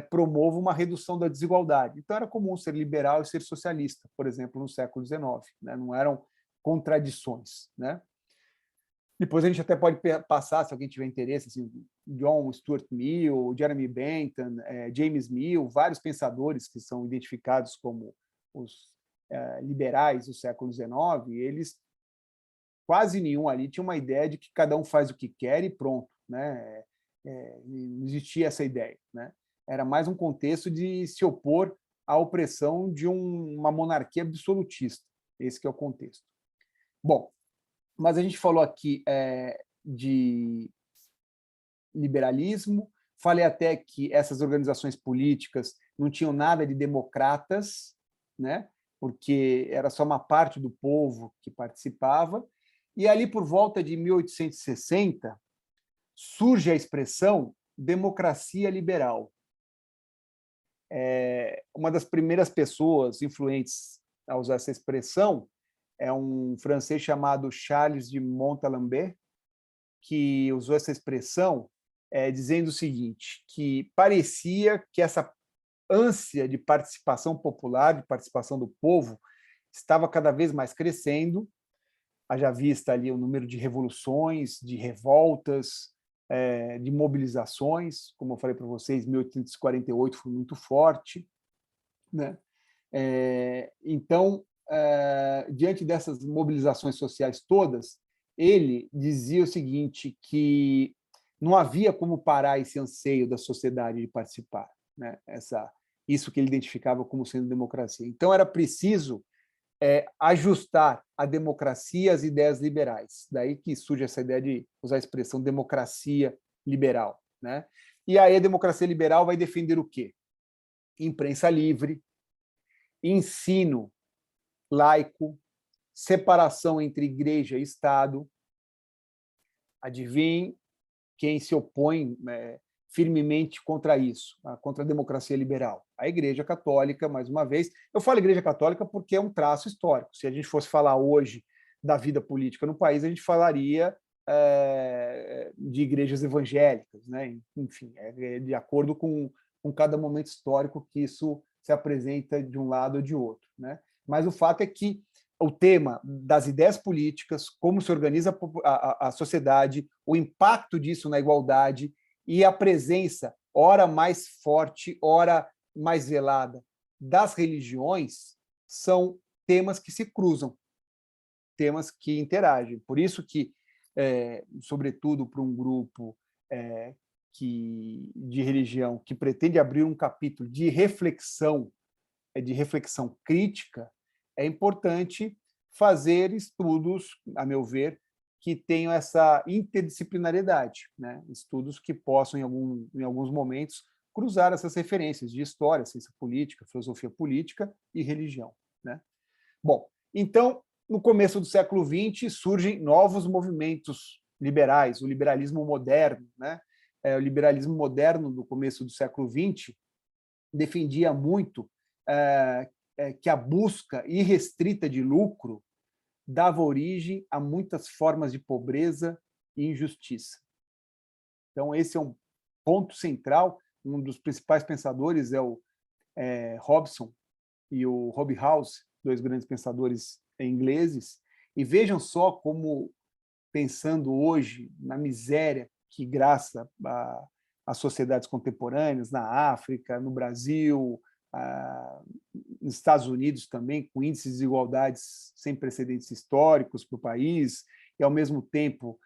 promova uma redução da desigualdade. Então, era comum ser liberal e ser socialista, por exemplo, no século XIX. Né? Não eram contradições. Né? Depois a gente até pode passar, se alguém tiver interesse, assim, John Stuart Mill, Jeremy Bentham, James Mill, vários pensadores que são identificados como os liberais do século XIX, eles, quase nenhum ali tinha uma ideia de que cada um faz o que quer e pronto. Né? Não existia essa ideia. Né? Era mais um contexto de se opor à opressão de uma monarquia absolutista. Esse que é o contexto. Bom, mas a gente falou aqui de liberalismo, falei até que essas organizações políticas não tinham nada de democratas, né? Porque era só uma parte do povo que participava, e ali por volta de 1860 surge a expressão democracia liberal. Uma das primeiras pessoas influentes a usar essa expressão é um francês chamado Charles de Montalembert, que usou essa expressão dizendo o seguinte, que parecia que essa ânsia de participação popular, de participação do povo, estava cada vez mais crescendo, haja vista ali o número de revoluções, de revoltas, de mobilizações, como eu falei para vocês, 1848 foi muito forte. Né? Então, diante dessas mobilizações sociais todas, ele dizia o seguinte, que não havia como parar esse anseio da sociedade de participar, né? Isso que ele identificava como sendo democracia. Então, era preciso ajustar a democracia às ideias liberais. Daí que surge essa ideia de usar a expressão democracia liberal. Né? E aí a democracia liberal vai defender o quê? Imprensa livre, ensino laico, separação entre igreja e Estado. Adivinhe quem se opõe firmemente contra isso, contra a democracia liberal? A Igreja Católica, mais uma vez. Eu falo Igreja Católica porque é um traço histórico. Se a gente fosse falar hoje da vida política no país, a gente falaria de igrejas evangélicas. Né? Enfim, de acordo com cada momento histórico que isso se apresenta de um lado ou de outro. Né? Mas o fato é que o tema das ideias políticas, como se organiza a sociedade, o impacto disso na igualdade e a presença, ora mais forte, ora mais velada, das religiões, são temas que se cruzam, temas que interagem. Por isso que, sobretudo para um grupo de religião que pretende abrir um capítulo de reflexão crítica, é importante fazer estudos, a meu ver, que tenham essa interdisciplinariedade, né? Estudos que possam, em alguns momentos, cruzar essas referências de história, ciência política, filosofia política e religião. Né? Bom, então, no começo do século XX, surgem novos movimentos liberais, o liberalismo moderno. Né? O liberalismo moderno, do começo do século XX, defendia muito que a busca irrestrita de lucro dava origem a muitas formas de pobreza e injustiça. Então, esse é um ponto central. Um dos principais pensadores é o Hobson e o Hobhouse, dois grandes pensadores ingleses. E vejam só como, pensando hoje na miséria que graça às sociedades contemporâneas, na África, no Brasil, nos Estados Unidos também, com índices de desigualdades sem precedentes históricos para o país, e, ao mesmo tempo,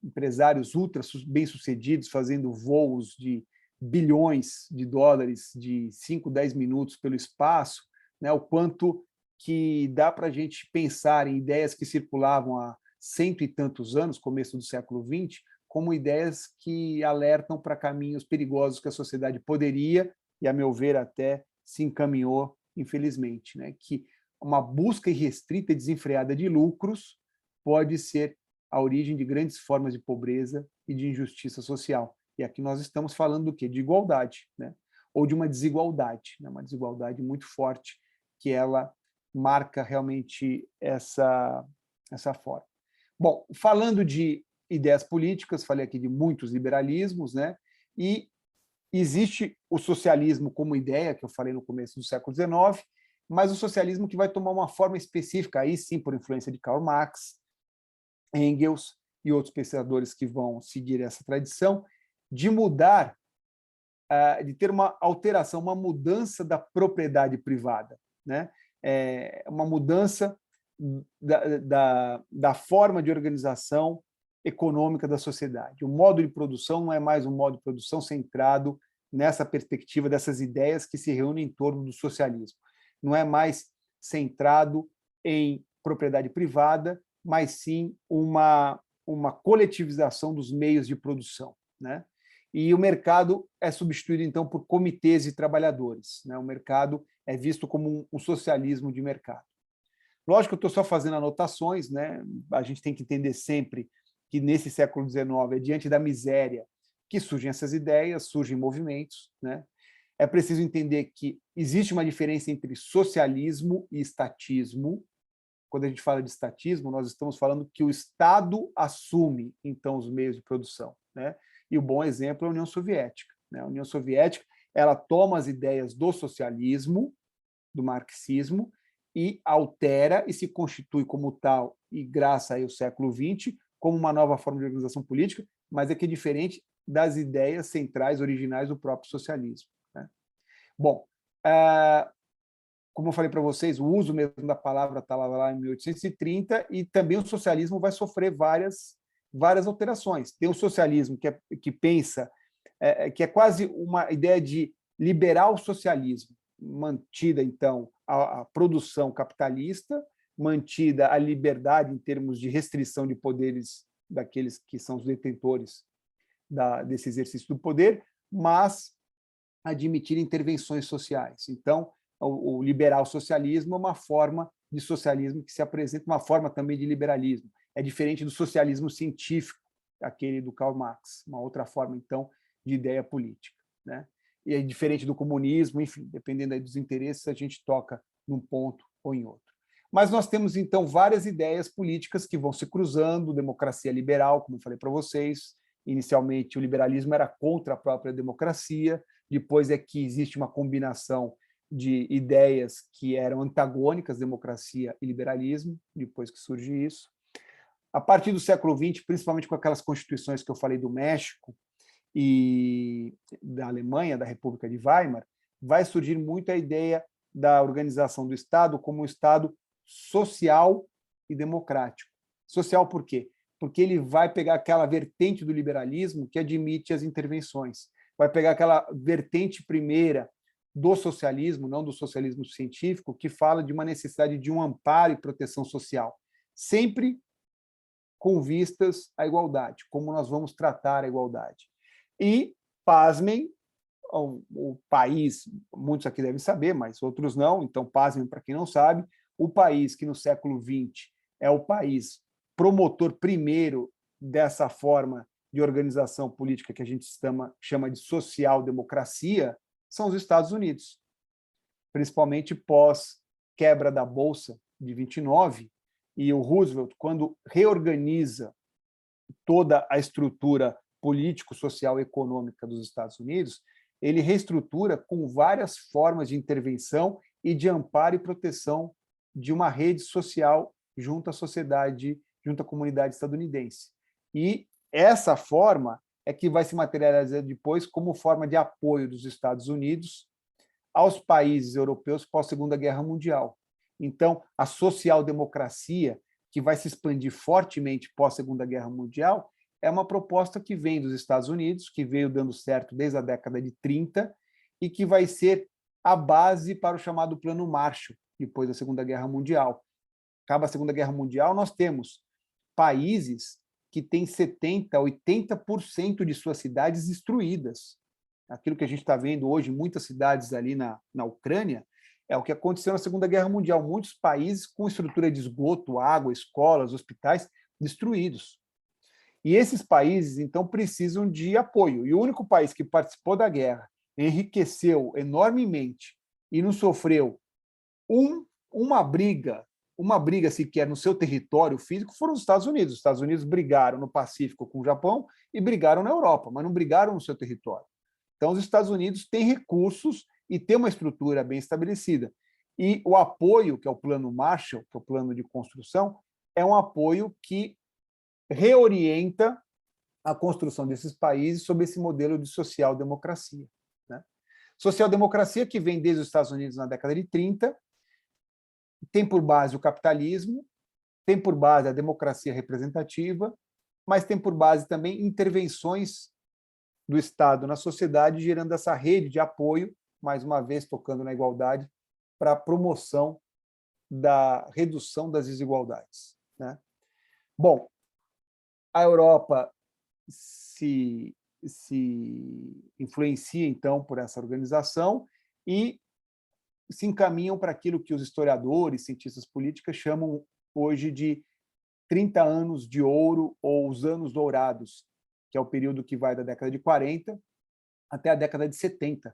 empresários ultra bem-sucedidos fazendo voos de bilhões de dólares de 5, 10 minutos pelo espaço, né, o quanto que dá para a gente pensar em ideias que circulavam há cento e tantos anos, começo do século XX, como ideias que alertam para caminhos perigosos que a sociedade poderia, e a meu ver até se encaminhou, infelizmente, né? Que uma busca irrestrita e desenfreada de lucros pode ser a origem de grandes formas de pobreza e de injustiça social. E aqui nós estamos falando do quê? De igualdade, né? Ou de uma desigualdade, né? Uma desigualdade muito forte que ela marca realmente essa forma. Bom, falando de ideias políticas, falei aqui de muitos liberalismos, né? E existe o socialismo como ideia, que eu falei no começo do século XIX, mas o socialismo que vai tomar uma forma específica, aí sim por influência de Karl Marx, Engels e outros pensadores que vão seguir essa tradição, de mudar, de ter uma alteração, uma mudança da propriedade privada, né? Uma mudança da forma de organização econômica da sociedade. O modo de produção não é mais um modo de produção centrado nessa perspectiva dessas ideias que se reúnem em torno do socialismo. Não é mais centrado em propriedade privada, mas sim uma coletivização dos meios de produção, né? E o mercado é substituído, então, por comitês de trabalhadores, né? O mercado é visto como um socialismo de mercado. Lógico que eu estou só fazendo anotações, né? A gente tem que entender sempre que nesse século XIX é diante da miséria que surgem essas ideias, surgem movimentos, né? É preciso entender que existe uma diferença entre socialismo e estatismo. Quando a gente fala de estatismo, nós estamos falando que o Estado assume, então, os meios de produção, né? E o bom exemplo é a União Soviética, né? A União Soviética, ela toma as ideias do socialismo, do marxismo, e altera e se constitui como tal, e graças ao século XX, como uma nova forma de organização política, mas é que é diferente das ideias centrais, originais do próprio socialismo, né? Bom, como eu falei para vocês, o uso mesmo da palavra estava lá em 1830, e também o socialismo vai sofrer várias alterações. Tem o socialismo que pensa, que é quase uma ideia de liberal socialismo, mantida, então, a produção capitalista, mantida a liberdade em termos de restrição de poderes daqueles que são os detentores desse exercício do poder, mas admitir intervenções sociais. Então, o liberal socialismo é uma forma de socialismo que se apresenta, uma forma também de liberalismo. É diferente do socialismo científico, aquele do Karl Marx, uma outra forma, então, de ideia política, né? E é diferente do comunismo, enfim, dependendo aí dos interesses, a gente toca num ponto ou em outro. Mas nós temos, então, várias ideias políticas que vão se cruzando, democracia liberal, como eu falei para vocês, inicialmente o liberalismo era contra a própria democracia, depois é que existe uma combinação de ideias que eram antagônicas, democracia e liberalismo, depois que surge isso. A partir do século XX, principalmente com aquelas constituições que eu falei do México e da Alemanha, da República de Weimar, vai surgir muito a ideia da organização do Estado como um Estado social e democrático. Social por quê? Porque ele vai pegar aquela vertente do liberalismo que admite as intervenções, vai pegar aquela vertente primeira do socialismo, não do socialismo científico, que fala de uma necessidade de um amparo e proteção social, sempre com vistas à igualdade, como nós vamos tratar a igualdade. E, pasmem, o país, muitos aqui devem saber, mas outros não, então pasmem para quem não sabe, o país que no século XX é o país promotor primeiro dessa forma de organização política que a gente chama de social-democracia, são os Estados Unidos, principalmente pós quebra da Bolsa de 29, e o Roosevelt, quando reorganiza toda a estrutura político, social e econômica dos Estados Unidos, ele reestrutura com várias formas de intervenção e de amparo e proteção de uma rede social junto à sociedade, junto à comunidade estadunidense. E essa forma é que vai se materializar depois como forma de apoio dos Estados Unidos aos países europeus pós-Segunda Guerra Mundial. Então, a social-democracia, que vai se expandir fortemente pós-Segunda Guerra Mundial, é uma proposta que vem dos Estados Unidos, que veio dando certo desde a década de 30 e que vai ser a base para o chamado Plano Marshall, depois da Segunda Guerra Mundial. Acaba a Segunda Guerra Mundial, nós temos países que têm 70%, 80% de suas cidades destruídas. Aquilo que a gente está vendo hoje em muitas cidades ali na Ucrânia é o que aconteceu na Segunda Guerra Mundial. Muitos países com estrutura de esgoto, água, escolas, hospitais destruídos. E esses países, então, precisam de apoio. E o único país que participou da guerra, enriqueceu enormemente e não sofreu uma briga sequer no seu território físico, foram os Estados Unidos. Os Estados Unidos brigaram no Pacífico com o Japão e brigaram na Europa, mas não brigaram no seu território. Então, os Estados Unidos têm recursos e têm uma estrutura bem estabelecida. E o apoio, que é o Plano Marshall, que é o plano de construção, é um apoio que reorienta a construção desses países sob esse modelo de social-democracia. Né? Social-democracia que vem desde os Estados Unidos na década de 30, tem por base o capitalismo, tem por base a democracia representativa, mas tem por base também intervenções do Estado na sociedade, gerando essa rede de apoio, mais uma vez tocando na igualdade, para a promoção da redução das desigualdades. Né? Bom, a Europa se influencia, então, por essa organização e se encaminham para aquilo que os historiadores, cientistas políticos chamam hoje de 30 anos de ouro ou os anos dourados, que é o período que vai da década de 40 até a década de 70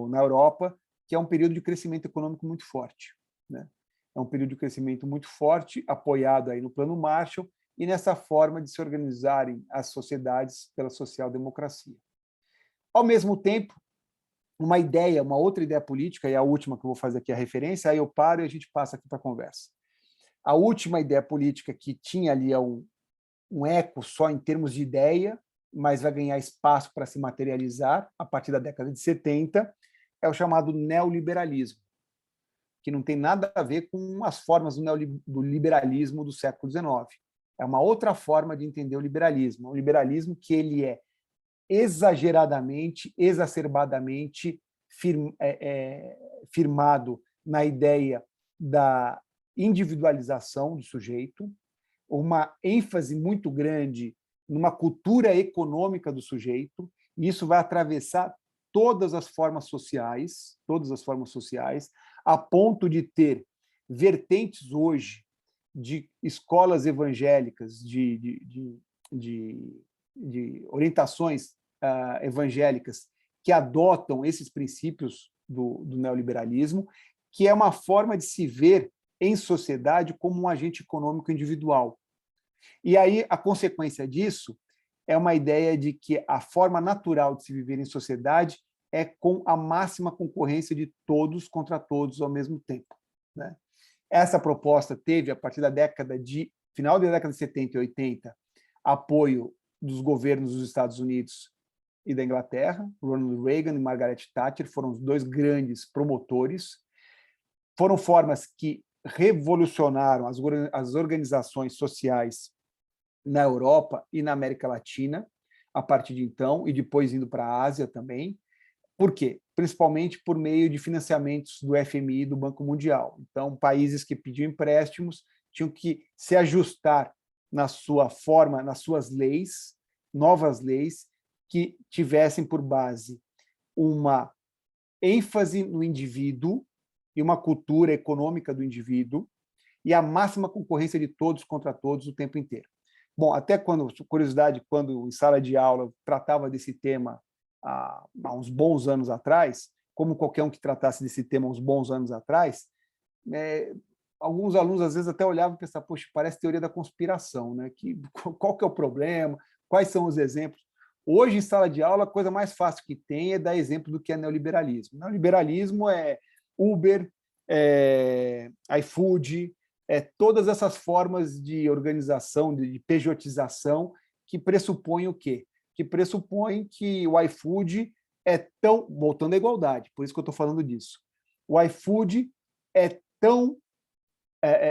na Europa, que é um período de crescimento econômico muito forte. Né? É um período de crescimento muito forte, apoiado aí no Plano Marshall e nessa forma de se organizarem as sociedades pela social-democracia. Ao mesmo tempo, uma outra ideia política, e a última que eu vou fazer aqui a referência, aí eu paro e a gente passa aqui para a conversa. A última ideia política que tinha ali um eco só em termos de ideia, mas vai ganhar espaço para se materializar a partir da década de 70, é o chamado neoliberalismo, que não tem nada a ver com as formas do liberalismo do século XIX. É uma outra forma de entender o liberalismo. Um liberalismo que ele é exageradamente, exacerbadamente firmado na ideia da individualização do sujeito, uma ênfase muito grande numa cultura econômica do sujeito, e isso vai atravessar todas as formas sociais, a ponto de ter vertentes hoje de escolas evangélicas, de orientações evangélicas que adotam esses princípios do neoliberalismo, que é uma forma de se ver em sociedade como um agente econômico individual. E aí a consequência disso é uma ideia de que a forma natural de se viver em sociedade é com a máxima concorrência de todos contra todos ao mesmo tempo. Né? Essa proposta teve, a partir da final da década de 70 e 80, apoio dos governos dos Estados Unidos e da Inglaterra. Ronald Reagan e Margaret Thatcher foram os dois grandes promotores. Foram formas que revolucionaram as organizações sociais na Europa e na América Latina, a partir de então, e depois indo para a Ásia também. Por quê? Principalmente por meio de financiamentos do FMI e do Banco Mundial. Então, países que pediam empréstimos tinham que se ajustar na sua forma, nas suas leis, novas leis, que tivessem por base uma ênfase no indivíduo e uma cultura econômica do indivíduo e a máxima concorrência de todos contra todos o tempo inteiro. Bom, até curiosidade, quando em sala de aula eu tratava desse tema há uns bons anos atrás, como qualquer um que tratasse desse tema há uns bons anos atrás, alguns alunos às vezes até olhavam e pensavam, poxa, parece teoria da conspiração, né? Qual que é o problema? Quais são os exemplos? Hoje, em sala de aula, a coisa mais fácil que tem é dar exemplo do que é neoliberalismo. Neoliberalismo é Uber, iFood, todas essas formas de organização, de pejotização, que pressupõem o quê? Que pressupõem que o iFood é tão... Voltando à igualdade, por isso que eu estou falando disso. O iFood é tão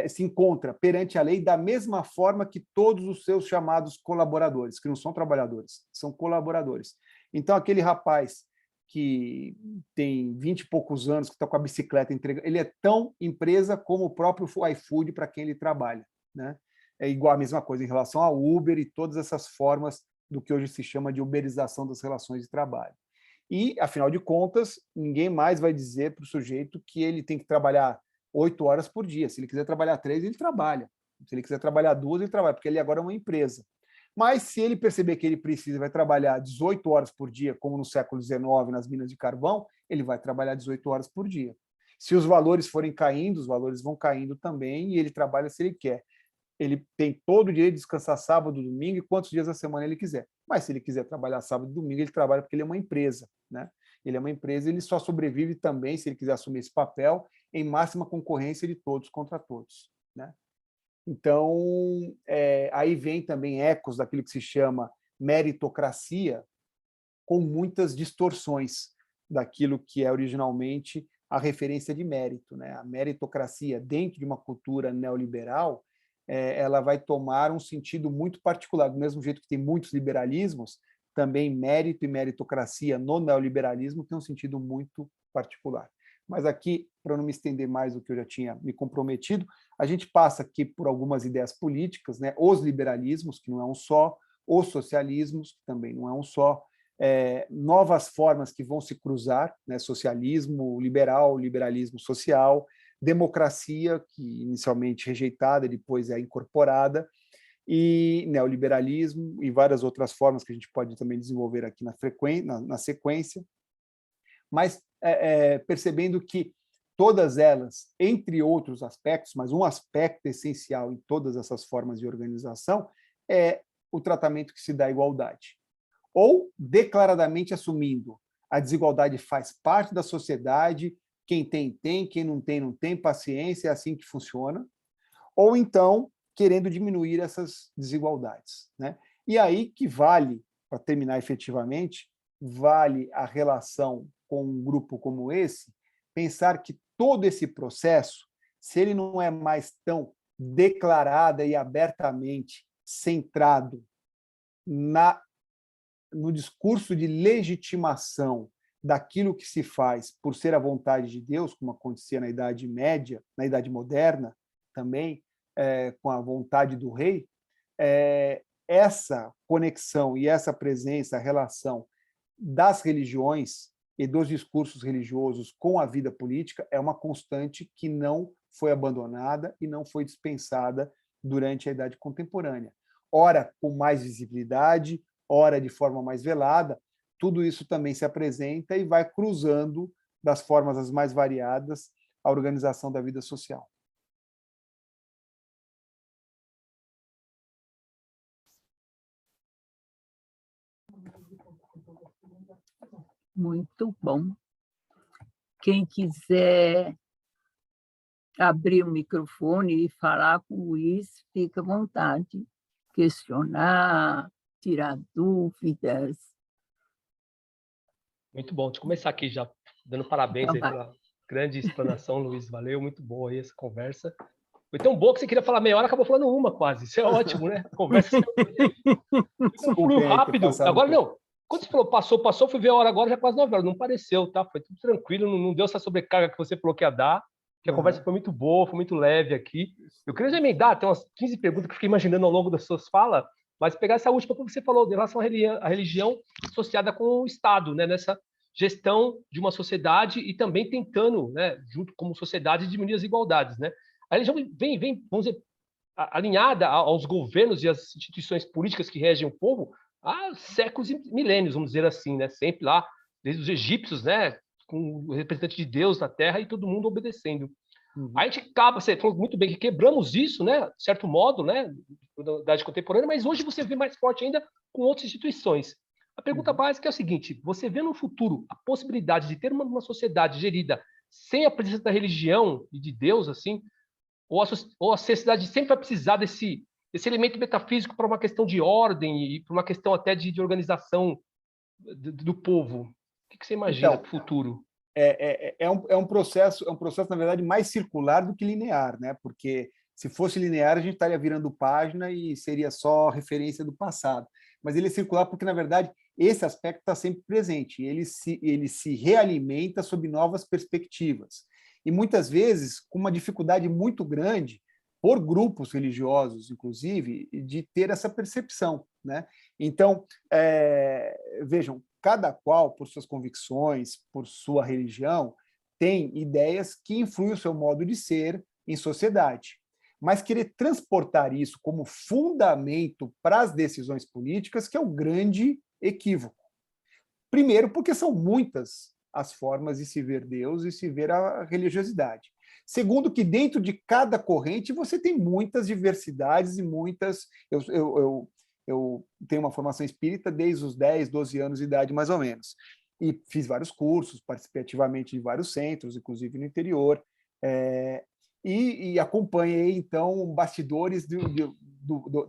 se encontra perante a lei da mesma forma que todos os seus chamados colaboradores, que não são trabalhadores, são colaboradores. Então, aquele rapaz que tem 20 e poucos anos, que está com a bicicleta entregando, ele é tão empresa como o próprio iFood para quem ele trabalha, né? É igual a mesma coisa em relação ao Uber e todas essas formas do que hoje se chama de uberização das relações de trabalho. E, afinal de contas, ninguém mais vai dizer para o sujeito que ele tem que trabalhar 8 horas por dia. Se ele quiser trabalhar 3, ele trabalha. Se ele quiser trabalhar 2, ele trabalha, porque ele agora é uma empresa. Mas se ele perceber que ele precisa, vai trabalhar 18 horas por dia, como no século XIX, nas minas de carvão, ele vai trabalhar 18 horas por dia. Se os valores forem caindo, os valores vão caindo também, e ele trabalha se ele quer. Ele tem todo o direito de descansar sábado, domingo e quantos dias da semana ele quiser. Mas se ele quiser trabalhar sábado e domingo, ele trabalha porque ele é uma empresa, né? Ele é uma empresa, ele só sobrevive também, se ele quiser assumir esse papel, em máxima concorrência de todos contra todos, né? Então, aí vem também ecos daquilo que se chama meritocracia, com muitas distorções daquilo que é originalmente a referência de mérito, né? A meritocracia, dentro de uma cultura neoliberal, ela vai tomar um sentido muito particular. Do mesmo jeito que tem muitos liberalismos, também mérito e meritocracia no neoliberalismo tem um sentido muito particular. Mas aqui, para não me estender mais do que eu já tinha me comprometido, a gente passa aqui por algumas ideias políticas, né? Os liberalismos, que não é um só, os socialismos, que também não é um só, novas formas que vão se cruzar, né? Socialismo liberal, liberalismo social, democracia, que inicialmente rejeitada, depois é incorporada, e neoliberalismo e várias outras formas que a gente pode também desenvolver aqui na sequência, mas percebendo que todas elas, entre outros aspectos, mas um aspecto essencial em todas essas formas de organização é o tratamento que se dá à igualdade. Ou declaradamente assumindo a desigualdade faz parte da sociedade, quem tem, quem não tem, paciência, é assim que funciona. Ou então, querendo diminuir essas desigualdades, né? E aí que vale, para terminar efetivamente, vale a relação com um grupo como esse, pensar que todo esse processo, se ele não é mais tão declarada e abertamente centrado no discurso de legitimação daquilo que se faz por ser a vontade de Deus, como acontecia na Idade Média, na Idade Moderna também, com a vontade do rei, essa conexão e essa presença, a relação das religiões e dos discursos religiosos com a vida política é uma constante que não foi abandonada e não foi dispensada durante a Idade Contemporânea. Ora com mais visibilidade, ora de forma mais velada, tudo isso também se apresenta e vai cruzando das formas as mais variadas a organização da vida social. Muito bom. Quem quiser abrir o microfone e falar com o Luiz, fica à vontade. Questionar, tirar dúvidas. Muito bom. Deixa eu começar aqui já dando parabéns aí pela grande explanação, Luiz. Valeu, muito boa aí essa conversa. Foi tão boa que você queria falar meia hora, acabou falando uma quase. Isso é ótimo, né? Conversa fluiu rápido. Agora não. Quando você falou passou, fui ver a hora agora, já quase 9 horas. Não pareceu, tá? Foi tudo tranquilo, não deu essa sobrecarga que você falou que ia dar, que a conversa foi muito boa, foi muito leve aqui. Eu queria já emendar, tem umas 15 perguntas que eu fiquei imaginando ao longo das suas falas, mas pegar essa última que você falou, em relação à religião associada com o Estado, né? Nessa gestão de uma sociedade e também tentando, né, junto como sociedade, diminuir as desigualdades, né? A religião vem, vamos dizer, alinhada aos governos e às instituições políticas que regem o povo há séculos e milênios, vamos dizer assim, né? Sempre lá, desde os egípcios, né? Com o representante de Deus na Terra e todo mundo obedecendo. A gente acaba, você falou muito bem que quebramos isso, né? De certo modo, né? Da idade contemporânea, mas hoje você vê mais forte ainda com outras instituições. A pergunta básica é o seguinte: você vê no futuro a possibilidade de ter uma sociedade gerida sem a presença da religião e de Deus, assim, ou a sociedade sempre vai precisar desse elemento metafísico para uma questão de ordem e para uma questão até de organização do povo? O que você imagina para o futuro? é um processo, na verdade, mais circular do que linear, né? Porque se fosse linear, a gente estaria virando página e seria só referência do passado. Mas ele é circular porque, na verdade, esse aspecto está sempre presente. Ele se realimenta sob novas perspectivas. E, muitas vezes, com uma dificuldade muito grande, por grupos religiosos, inclusive, de ter essa percepção, né? Então, vejam, cada qual, por suas convicções, por sua religião, tem ideias que influem o seu modo de ser em sociedade. Mas querer transportar isso como fundamento para as decisões políticas, que é o grande equívoco. Primeiro, porque são muitas as formas de se ver Deus e se ver a religiosidade. Segundo, que dentro de cada corrente você tem muitas diversidades e muitas... Eu tenho uma formação espírita desde os 10, 12 anos de idade, mais ou menos. E fiz vários cursos, participei ativamente de vários centros, inclusive no interior, e acompanhei, então, bastidores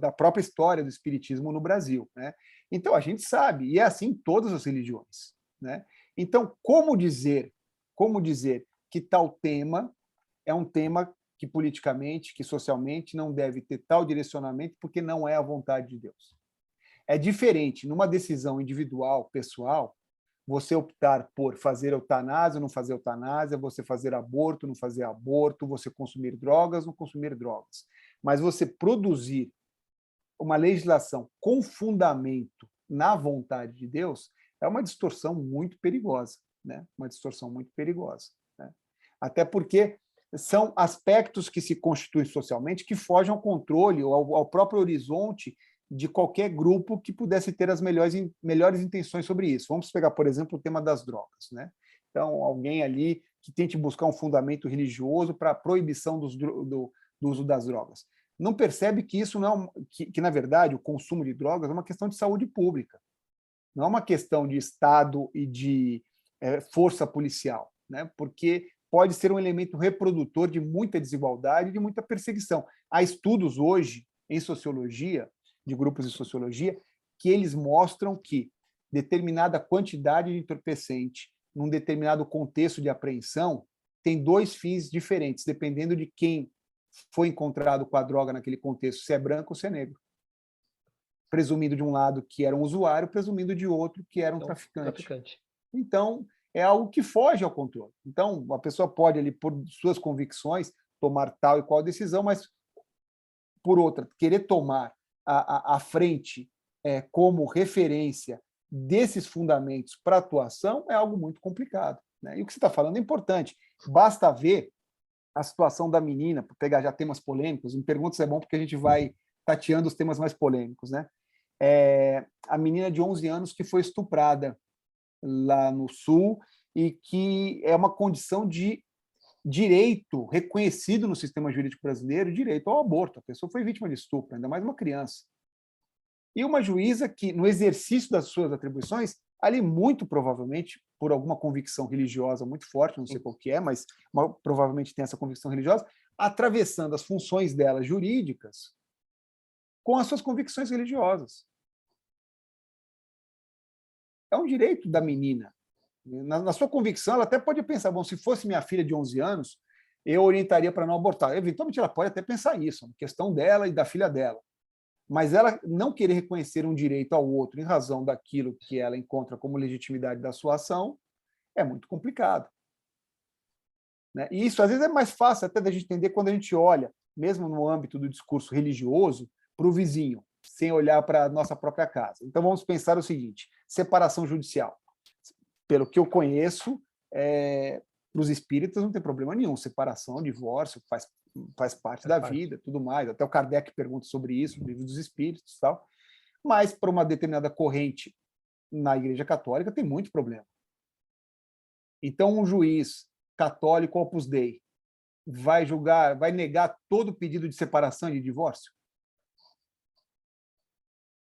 da própria história do espiritismo no Brasil, né? Então, a gente sabe, e é assim em todas as religiões, né? Então, como dizer que tal tema é um tema que politicamente, que socialmente não deve ter tal direcionamento porque não é a vontade de Deus? É diferente, numa decisão individual, pessoal, você optar por fazer eutanásia ou não fazer eutanásia, você fazer aborto, não fazer aborto, você consumir drogas, não consumir drogas. Mas você produzir uma legislação com fundamento na vontade de Deus é uma distorção muito perigosa, né? Uma distorção muito perigosa, né? Até porque são aspectos que se constituem socialmente que fogem ao controle ou ao próprio horizonte de qualquer grupo que pudesse ter as melhores intenções sobre isso. Vamos pegar, por exemplo, o tema das drogas, né? Então, alguém ali que tente buscar um fundamento religioso para a proibição do uso das drogas. Não percebe que isso não que, na verdade, o consumo de drogas é uma questão de saúde pública, não é uma questão de Estado e de força policial, né? Porque pode ser um elemento reprodutor de muita desigualdade e de muita perseguição. Há estudos hoje em sociologia, de grupos de sociologia, que eles mostram que determinada quantidade de entorpecente, num determinado contexto de apreensão, tem dois fins diferentes, dependendo de quem foi encontrado com a droga naquele contexto, se é branco ou se é negro. Presumindo de um lado que era um usuário, presumindo de outro que era um traficante. Então, é algo que foge ao controle. Então, a pessoa pode, ali, por suas convicções, tomar tal e qual decisão, mas, por outra, querer tomar à frente como referência desses fundamentos para atuação é algo muito complicado, né? E o que você está falando é importante. Basta ver a situação da menina, para pegar já temas polêmicos, me pergunta se é bom porque a gente vai tateando os temas mais polêmicos, né? A menina de 11 anos que foi estuprada lá no Sul e que é uma condição de direito reconhecido no sistema jurídico brasileiro, direito ao aborto. A pessoa foi vítima de estupro, ainda mais uma criança. E uma juíza que, no exercício das suas atribuições, ali muito provavelmente, por alguma convicção religiosa muito forte, não sei qual que é, mas provavelmente tem essa convicção religiosa, atravessando as funções dela jurídicas com as suas convicções religiosas. É um direito da menina. Na sua convicção, ela até pode pensar, bom, se fosse minha filha de 11 anos, eu orientaria para não abortar. Eventualmente, ela pode até pensar isso, questão dela e da filha dela. Mas ela não querer reconhecer um direito ao outro em razão daquilo que ela encontra como legitimidade da sua ação é muito complicado, né? E isso, às vezes, é mais fácil até da gente entender quando a gente olha, mesmo no âmbito do discurso religioso, para o vizinho, sem olhar para a nossa própria casa. Então, vamos pensar o seguinte: separação judicial. Pelo que eu conheço, para os espíritas não tem problema nenhum. Separação, divórcio, faz parte da vida, tudo mais. Até o Kardec pergunta sobre isso no Livro dos Espíritos e tal. Mas, para uma determinada corrente na Igreja Católica, tem muito problema. Então, um juiz católico Opus Dei vai julgar, vai negar todo o pedido de separação e de divórcio?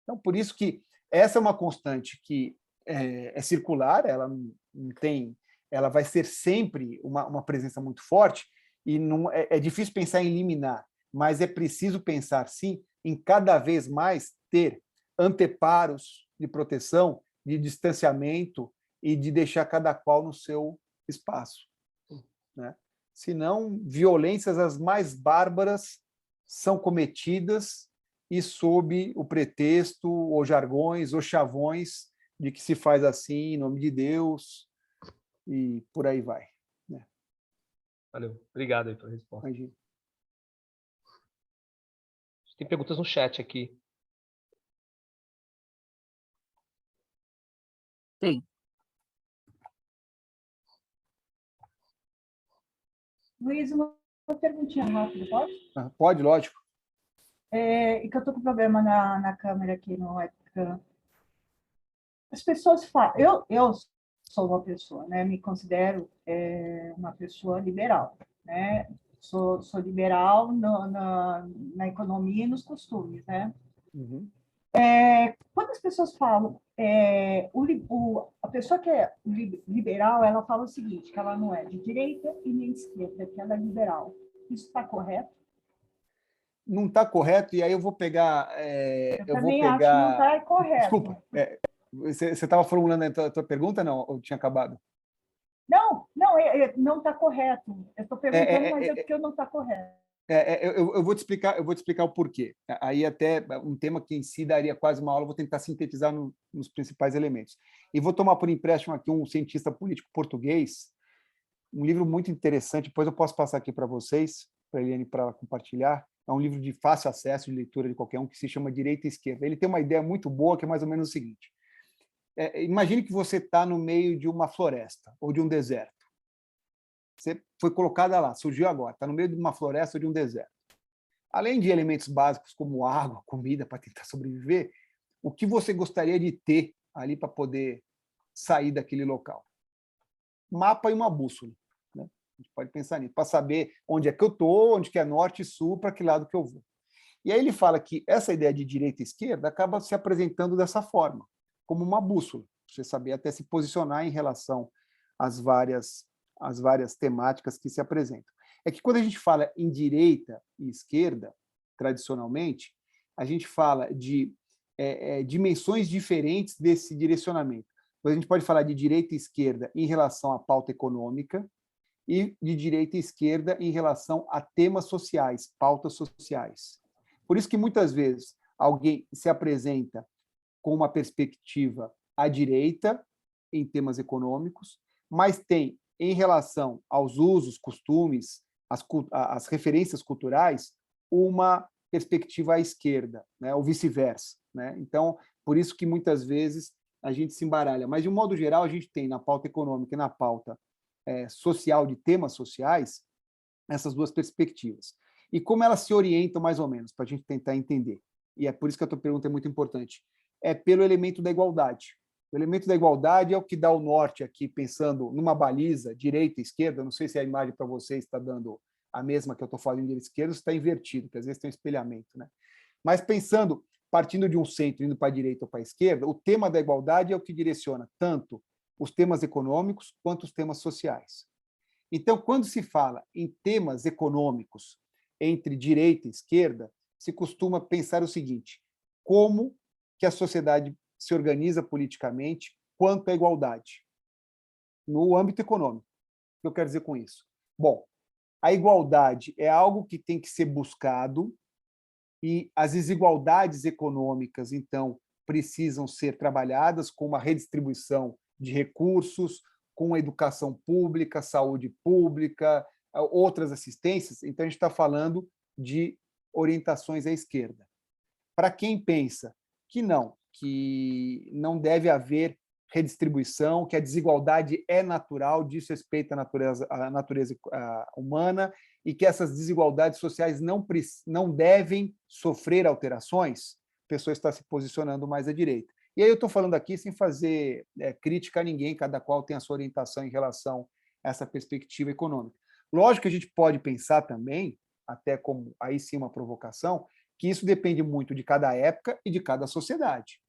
Então, por isso que essa é uma constante que é circular, ela não tem, ela vai ser sempre uma presença muito forte, e não é difícil pensar em eliminar, mas é preciso pensar, sim, em cada vez mais ter anteparos de proteção, de distanciamento e de deixar cada qual no seu espaço, né? Senão, violências as mais bárbaras são cometidas e sob o pretexto, ou jargões, ou chavões de que se faz assim em nome de Deus e por aí vai, né? Valeu. Obrigado aí pela resposta. Imagina. Tem perguntas no chat aqui. Tem. Luiz, uma perguntinha rápida, pode? Pode, lógico. E que eu estou com problema na câmera aqui no webcam. As pessoas falam... Eu sou uma pessoa, né? Me considero uma pessoa liberal, né? Sou liberal na economia e nos costumes, né? Uhum. Quando as pessoas falam, a pessoa que é liberal, ela fala o seguinte, que ela não é de direita e nem de esquerda, que ela é liberal. Isso está correto? Não está correto, e aí eu vou pegar... Eu também acho que não está correto. Desculpa, você estava formulando a tua pergunta, não? Ou tinha acabado? Não está correto. Eu estou perguntando, mas é porque não está correto. Eu vou te explicar o porquê. Aí até um tema que em si daria quase uma aula, vou tentar sintetizar nos principais elementos. E vou tomar por empréstimo aqui um cientista político português, um livro muito interessante, depois eu posso passar aqui para vocês, para a Eliane, para compartilhar. É um livro de fácil acesso, de leitura de qualquer um, que se chama Direita e Esquerda. Ele tem uma ideia muito boa, que é mais ou menos o seguinte. Imagine que você está no meio de uma floresta ou de um deserto. Você foi colocada lá, surgiu agora, está no meio de uma floresta ou de um deserto. Além de elementos básicos como água, comida para tentar sobreviver, o que você gostaria de ter ali para poder sair daquele local? Mapa e uma bússola, né? A gente pode pensar nisso, para saber onde é que eu estou, onde que é norte e sul, para que lado que eu vou. E aí ele fala que essa ideia de direita e esquerda acaba se apresentando dessa forma, como uma bússola, para você saber até se posicionar em relação às várias temáticas que se apresentam. É que quando a gente fala em direita e esquerda, tradicionalmente, a gente fala de dimensões diferentes desse direcionamento. A gente pode falar de direita e esquerda em relação à pauta econômica e de direita e esquerda em relação a temas sociais, pautas sociais. Por isso que muitas vezes alguém se apresenta com uma perspectiva à direita em temas econômicos, mas tem, em relação aos usos, costumes, as referências culturais, uma perspectiva à esquerda, né? Ou vice-versa, né? Então, por isso que muitas vezes a gente se embaralha. Mas, de um modo geral, a gente tem na pauta econômica e na pauta social, de temas sociais, essas duas perspectivas. E como elas se orientam, mais ou menos, para a gente tentar entender. E é por isso que a tua pergunta é muito importante. É pelo elemento da igualdade. O elemento da igualdade é o que dá o norte aqui, pensando numa baliza, direita e esquerda. Não sei se a imagem para vocês está dando a mesma que eu estou falando de esquerda, está invertido, porque às vezes tem um espelhamento, né? Mas pensando, partindo de um centro, indo para a direita ou para a esquerda, o tema da igualdade é o que direciona tanto os temas econômicos quanto os temas sociais. Então, quando se fala em temas econômicos entre direita e esquerda, se costuma pensar o seguinte: como que a sociedade se organiza politicamente quanto à igualdade no âmbito econômico. O que eu quero dizer com isso? Bom, a igualdade é algo que tem que ser buscado e as desigualdades econômicas, então, precisam ser trabalhadas com uma redistribuição de recursos, com educação pública, saúde pública, outras assistências. Então, a gente está falando de orientações à esquerda. Para quem pensa que não deve haver redistribuição, que a desigualdade é natural, diz respeito à natureza humana, e que essas desigualdades sociais não devem sofrer alterações, a pessoa está se posicionando mais à direita. E aí eu estou falando aqui sem fazer crítica a ninguém, cada qual tem a sua orientação em relação a essa perspectiva econômica. Lógico que a gente pode pensar também, até como aí sim uma provocação, que isso depende muito de cada época e de cada sociedade,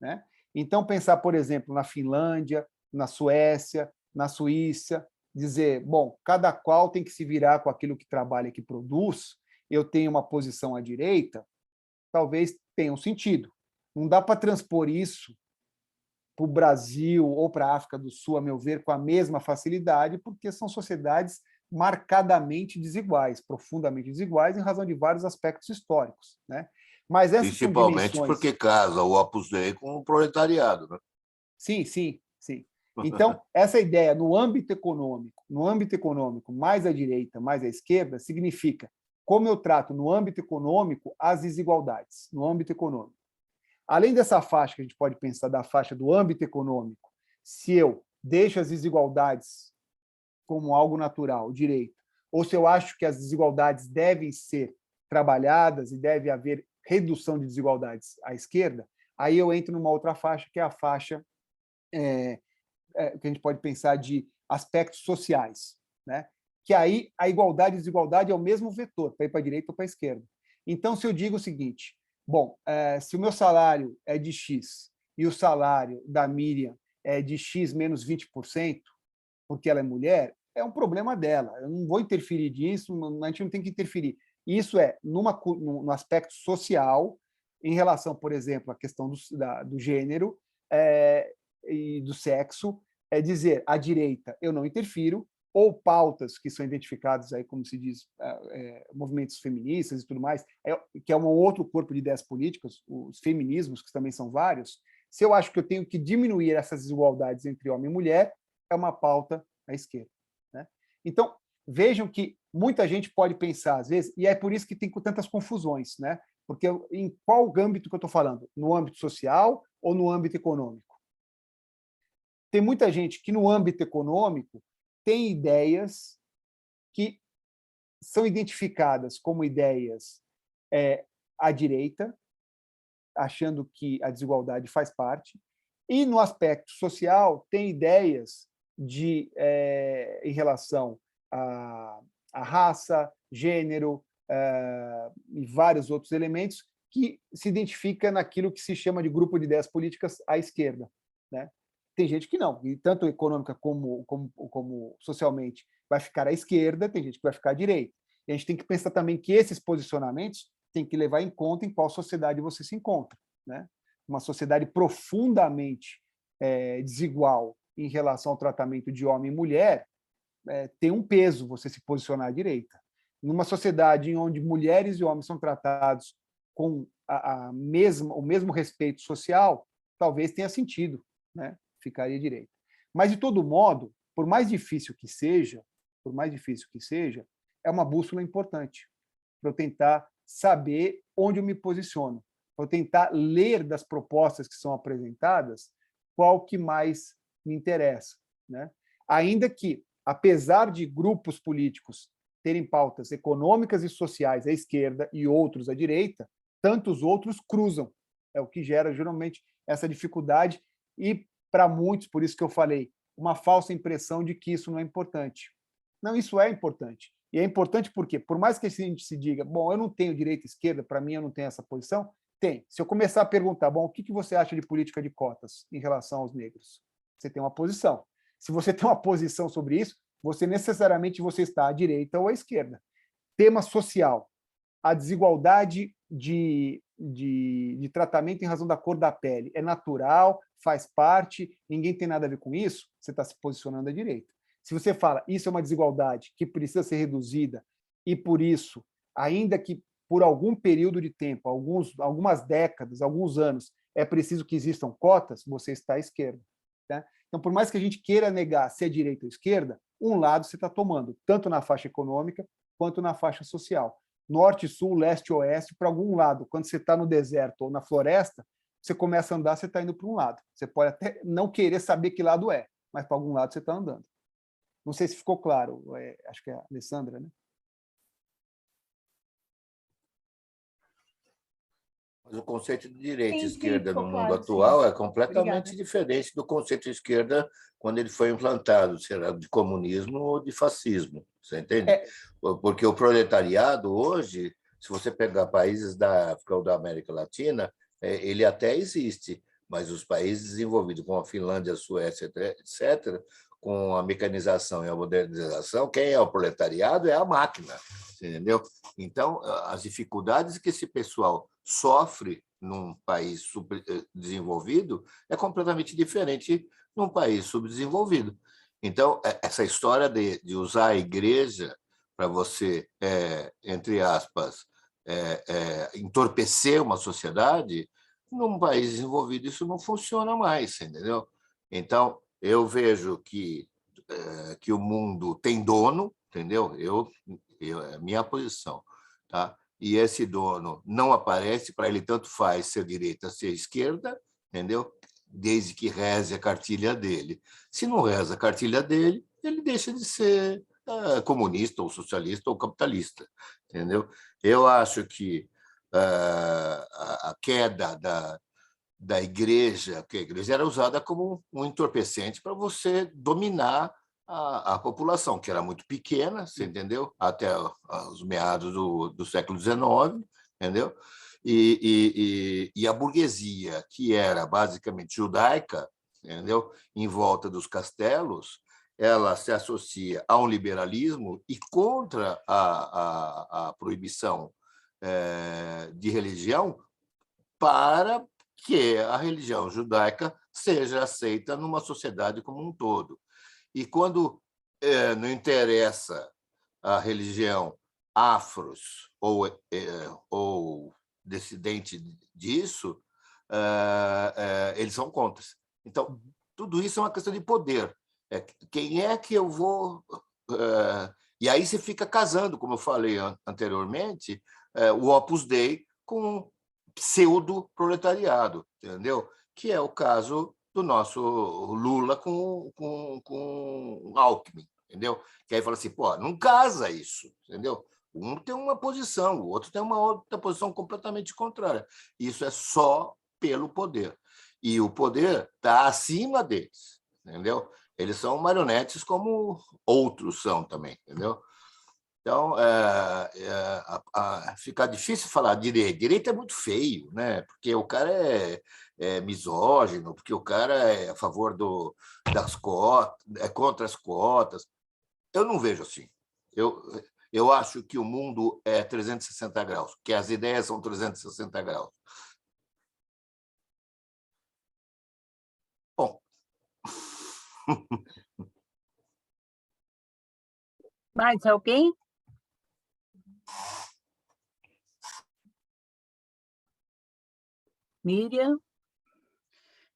né? Então, pensar, por exemplo, na Finlândia, na Suécia, na Suíça, dizer, bom, cada qual tem que se virar com aquilo que trabalha e que produz, eu tenho uma posição à direita, talvez tenha um sentido. Não dá para transpor isso para o Brasil ou para a África do Sul, a meu ver, com a mesma facilidade, porque são sociedades marcadamente desiguais, profundamente desiguais, em razão de vários aspectos históricos, né? Mas essas são Principalmente dimensões... porque casa o Opus Dei com o proletariado, né? Sim, sim, sim. Então, essa ideia no âmbito econômico, mais à direita, mais à esquerda, significa como eu trato no âmbito econômico as desigualdades, no âmbito econômico. Além dessa faixa que a gente pode pensar da faixa do âmbito econômico, se eu deixo as desigualdades como algo natural, direito, ou se eu acho que as desigualdades devem ser trabalhadas e deve haver redução de desigualdades à esquerda, aí eu entro numa outra faixa, que é a faixa que a gente pode pensar de aspectos sociais, né? Que aí a igualdade e desigualdade é o mesmo vetor, para ir para a direita ou para a esquerda. Então, se eu digo o seguinte, bom, se o meu salário é de X e o salário da Miriam é de X menos 20%, porque ela é mulher, é um problema dela. Eu não vou interferir nisso, a gente não tem que interferir. Isso é no aspecto social, em relação, por exemplo, à questão do gênero e do sexo, é dizer, à direita, eu não interfiro, ou pautas que são identificadas aí, como se diz, movimentos feministas e tudo mais, que é um outro corpo de ideias políticas, os feminismos, que também são vários. Se eu acho que eu tenho que diminuir essas desigualdades entre homem e mulher, é uma pauta à esquerda, né? Então, vejam que muita gente pode pensar, às vezes, e é por isso que tem tantas confusões, né? Porque em qual âmbito que eu estou falando? No âmbito social ou no âmbito econômico? Tem muita gente que, no âmbito econômico, tem ideias que são identificadas como ideias à direita, achando que a desigualdade faz parte, e, no aspecto social, tem ideias em relação à raça, gênero e vários outros elementos que se identifica naquilo que se chama de grupo de ideias políticas à esquerda, né? Tem gente que não, e tanto econômica como socialmente vai ficar à esquerda, tem gente que vai ficar à direita. E a gente tem que pensar também que esses posicionamentos tem que levar em conta em qual sociedade você se encontra, né? Uma sociedade profundamente desigual em relação ao tratamento de homem e mulher, tem um peso você se posicionar à direita. Numa sociedade onde mulheres e homens são tratados com o mesmo respeito social, talvez tenha sentido, né? Ficaria à direita. Mas, de todo modo, por mais difícil que seja, é uma bússola importante para eu tentar saber onde eu me posiciono, para eu tentar ler das propostas que são apresentadas qual que mais me interessa, né? Ainda que, apesar de grupos políticos terem pautas econômicas e sociais à esquerda e outros à direita, tantos outros cruzam. É o que gera, geralmente, essa dificuldade e, para muitos, por isso que eu falei, uma falsa impressão de que isso não é importante. Não, isso é importante. E é importante porque, por mais que a gente se diga, bom, eu não tenho direita e esquerda, para mim eu não tenho essa posição, tem. Se eu começar a perguntar, bom, o que você acha de política de cotas em relação aos negros? Você tem uma posição. Se você tem uma posição sobre isso, você necessariamente está à direita ou à esquerda. Tema social. A desigualdade de tratamento em razão da cor da pele é natural, faz parte, ninguém tem nada a ver com isso, você está se posicionando à direita. Se você fala, isso é uma desigualdade que precisa ser reduzida e, por isso, ainda que por algum período de tempo, algumas décadas, alguns anos, é preciso que existam cotas, você está à esquerda, né? Então, por mais que a gente queira negar se é direita ou esquerda, um lado você está tomando, tanto na faixa econômica quanto na faixa social. Norte, sul, leste, oeste, para algum lado. Quando você está no deserto ou na floresta, você começa a andar, você está indo para um lado. Você pode até não querer saber que lado é, mas para algum lado você está andando. Não sei se ficou claro, acho que é a Alessandra, né? Mas o conceito de direita e Sim, esquerda no ficou mundo claro, atual sim. é completamente Obrigada. diferente do conceito de esquerda quando ele foi implantado, será de comunismo ou de fascismo, você entende? Porque o proletariado hoje, se você pegar países da África ou da América Latina, ele até existe, mas os países desenvolvidos, como a Finlândia, a Suécia, etc., com a mecanização e a modernização, quem é o proletariado é a máquina, entendeu? Então, as dificuldades que esse pessoal sofre num país desenvolvido é completamente diferente num país subdesenvolvido. Então, essa história de usar a igreja para você, entre aspas, entorpecer uma sociedade, num país desenvolvido isso não funciona mais, entendeu? Então, eu vejo que o mundo tem dono, entendeu? É a minha posição, tá? E esse dono não aparece, para ele tanto faz ser direita, ser esquerda, entendeu? Desde que reze a cartilha dele. Se não reza a cartilha dele, ele deixa de ser comunista, ou socialista, ou capitalista, entendeu? Eu acho que a queda da igreja, que a igreja era usada como um entorpecente para você dominar a população, que era muito pequena, você entendeu? Até os meados do século XIX, entendeu? E a burguesia, que era basicamente judaica, entendeu? Em volta dos castelos, ela se associa a um liberalismo e contra a proibição de religião para que a religião judaica seja aceita numa sociedade como um todo. E quando não interessa a religião afros ou dissidente disso, eles são contra. Então, tudo isso é uma questão de poder. Quem é que eu vou... E aí você fica casando, como eu falei anteriormente, o Opus Dei com pseudo-proletariado, entendeu? Que é o caso do nosso Lula com Alckmin, entendeu? Que aí fala assim, pô, não casa isso, entendeu? Um tem uma posição, o outro tem uma outra posição completamente contrária. Isso é só pelo poder. E o poder está acima deles, entendeu? Eles são marionetes como outros são também, entendeu? Então, fica difícil falar direita. Direita é muito feio, né? Porque o cara é misógino, porque o cara é a favor das cotas, é contra as cotas. Eu não vejo assim. Eu acho que o mundo é 360 graus, que as ideias são 360 graus. Bom. Mais alguém? Miriam?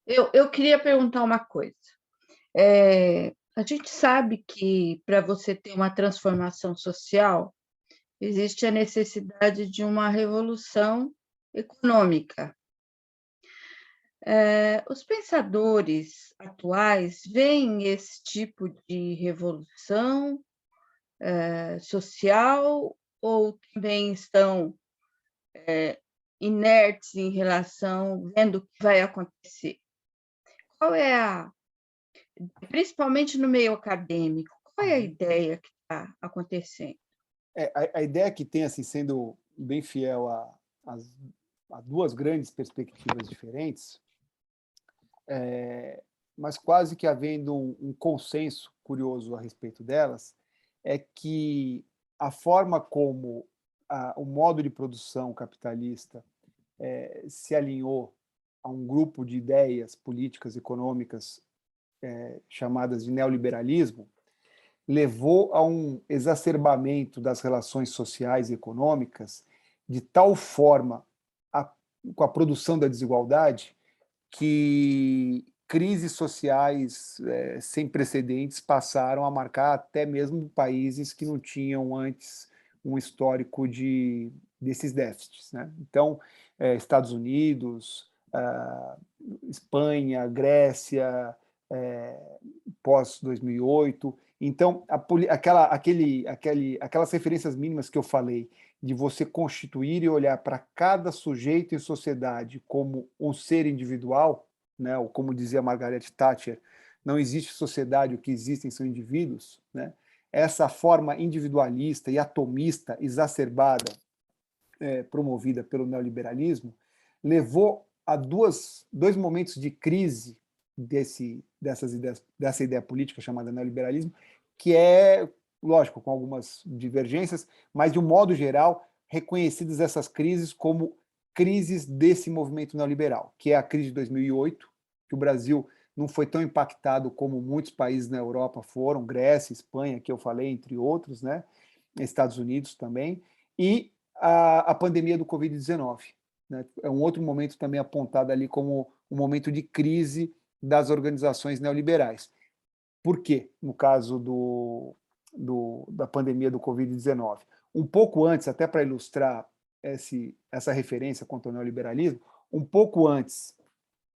Eu queria perguntar uma coisa. A gente sabe que para você ter uma transformação social, existe a necessidade de uma revolução econômica. Os pensadores atuais veem esse tipo de revolução social ou também estão inertes em relação, vendo o que vai acontecer? Qual é principalmente no meio acadêmico, qual é a ideia que está acontecendo? A ideia que tem, assim, sendo bem fiel a duas grandes perspectivas diferentes, mas quase que havendo um consenso curioso a respeito delas, é que a forma como o modo de produção capitalista se alinhou a um grupo de ideias políticas, econômicas, chamadas de neoliberalismo, levou a um exacerbamento das relações sociais e econômicas de tal forma com a produção da desigualdade que crises sociais sem precedentes passaram a marcar até mesmo países que não tinham antes um histórico desses déficits, né? Então, Estados Unidos, Espanha, Grécia, pós-2008. Então, aquelas referências mínimas que eu falei, de você constituir e olhar para cada sujeito em sociedade como um ser individual, né? Ou como dizia Margaret Thatcher, não existe sociedade, o que existem são indivíduos, né? Essa forma individualista e atomista exacerbada, promovida pelo neoliberalismo, levou a dois momentos de crise dessa ideia política chamada neoliberalismo, que lógico, com algumas divergências, mas de um modo geral, reconhecidas essas crises como crises desse movimento neoliberal, que é a crise de 2008, que o Brasil não foi tão impactado como muitos países na Europa foram, Grécia, Espanha, que eu falei, entre outros, né? Estados Unidos também, e a pandemia do Covid-19. Né? É um outro momento também apontado ali como um momento de crise das organizações neoliberais. Por quê? No caso da pandemia do Covid-19. Um pouco antes, até para ilustrar essa referência quanto ao neoliberalismo, um pouco antes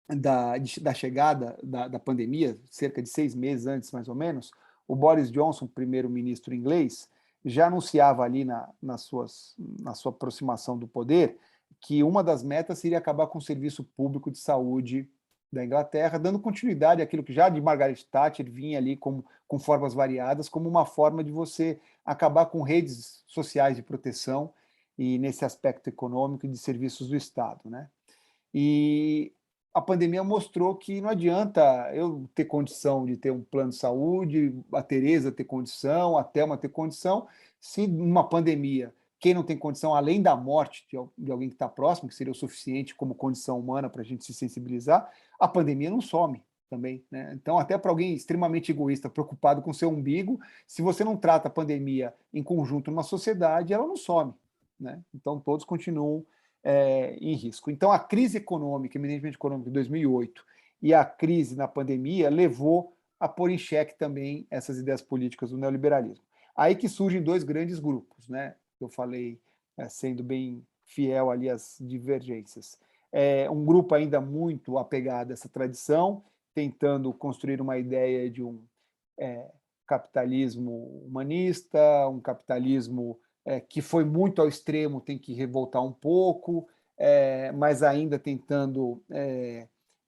da chegada da pandemia, cerca de 6 meses antes, mais ou menos, o Boris Johnson, primeiro-ministro inglês, já anunciava ali na sua aproximação do poder que uma das metas seria acabar com o serviço público de saúde da Inglaterra, dando continuidade àquilo que já de Margaret Thatcher vinha ali com formas variadas, como uma forma de você acabar com redes sociais de proteção e nesse aspecto econômico e de serviços do Estado, né? E a pandemia mostrou que não adianta eu ter condição de ter um plano de saúde, a Tereza ter condição, a Thelma ter condição, se numa pandemia, quem não tem condição, além da morte de alguém que está próximo, que seria o suficiente como condição humana para a gente se sensibilizar, a pandemia não some também, né? Então, até para alguém extremamente egoísta, preocupado com seu umbigo, se você não trata a pandemia em conjunto numa sociedade, ela não some, né? Então, todos continuam em risco. Então, a crise econômica, eminentemente econômica de 2008 e a crise na pandemia levou a pôr em xeque também essas ideias políticas do neoliberalismo. Aí que surgem dois grandes grupos, né? Eu falei, sendo bem fiel ali às divergências. Um grupo ainda muito apegado a essa tradição, tentando construir uma ideia de um capitalismo humanista, um capitalismo que foi muito ao extremo, tem que revoltar um pouco, mas ainda tentando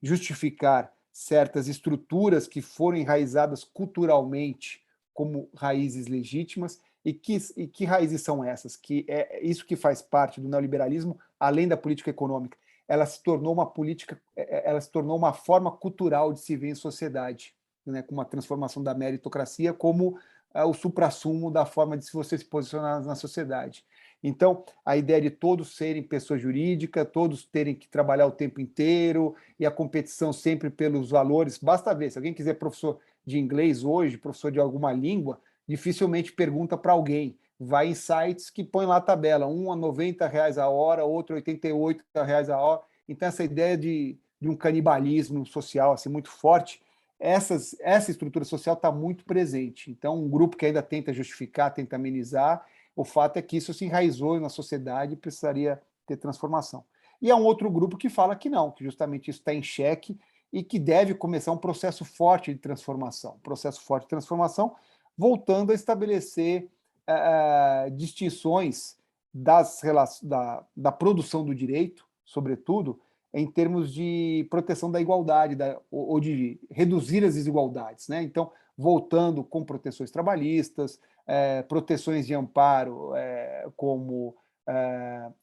justificar certas estruturas que foram enraizadas culturalmente como raízes legítimas. E que raízes são essas? Que é isso que faz parte do neoliberalismo, além da política econômica. Ela se tornou uma política, ela se tornou uma forma cultural de se ver em sociedade, né, com uma transformação da meritocracia como o suprassumo da forma de você se posicionar na sociedade. Então, a ideia de todos serem pessoa jurídica, todos terem que trabalhar o tempo inteiro, e a competição sempre pelos valores. Basta ver, se alguém quiser professor de inglês hoje, professor de alguma língua, dificilmente pergunta para alguém. Vai em sites que põem lá a tabela, um a R$ 90 a hora, outro a R$ 88 a hora. Então, essa ideia de um canibalismo social assim, muito forte, essa estrutura social está muito presente. Então, um grupo que ainda tenta justificar, tenta amenizar, o fato é que isso se enraizou na sociedade e precisaria ter transformação. E há um outro grupo que fala que não, que justamente isso está em xeque e que deve começar um processo forte de transformação. Processo forte de transformação, voltando a estabelecer distinções da produção do direito, sobretudo, em termos de proteção da igualdade, ou de reduzir as desigualdades, né? Então, voltando com proteções trabalhistas, proteções de amparo, como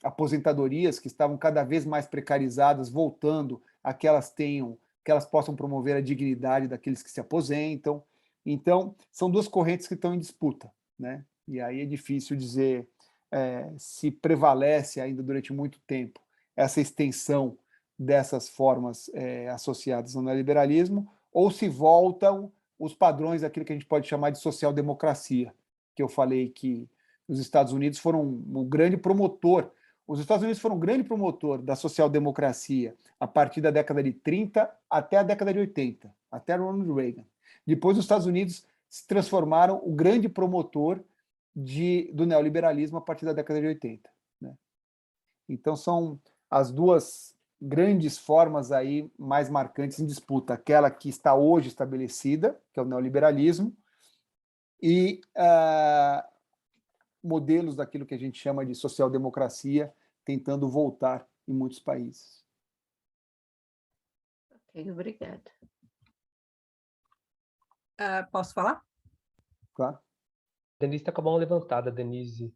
aposentadorias que estavam cada vez mais precarizadas, voltando a que elas possam promover a dignidade daqueles que se aposentam. Então, são duas correntes que estão em disputa, né? E aí é difícil dizer se prevalece ainda durante muito tempo essa extensão dessas formas associadas ao neoliberalismo, ou se voltam os padrões daquilo que a gente pode chamar de social-democracia, que eu falei que os Estados Unidos foram um grande promotor. Os Estados Unidos foram um grande promotor da social-democracia a partir da década de 30 até a década de 80, até Ronald Reagan. Depois, os Estados Unidos se transformaram o grande promotor do neoliberalismo a partir da década de 80. Né? Então, são as duas grandes formas aí mais marcantes em disputa, aquela que está hoje estabelecida, que é o neoliberalismo, e modelos daquilo que a gente chama de social-democracia, tentando voltar em muitos países. Ok, obrigada. Posso falar? Claro. Denise está com a mão levantada, Denise.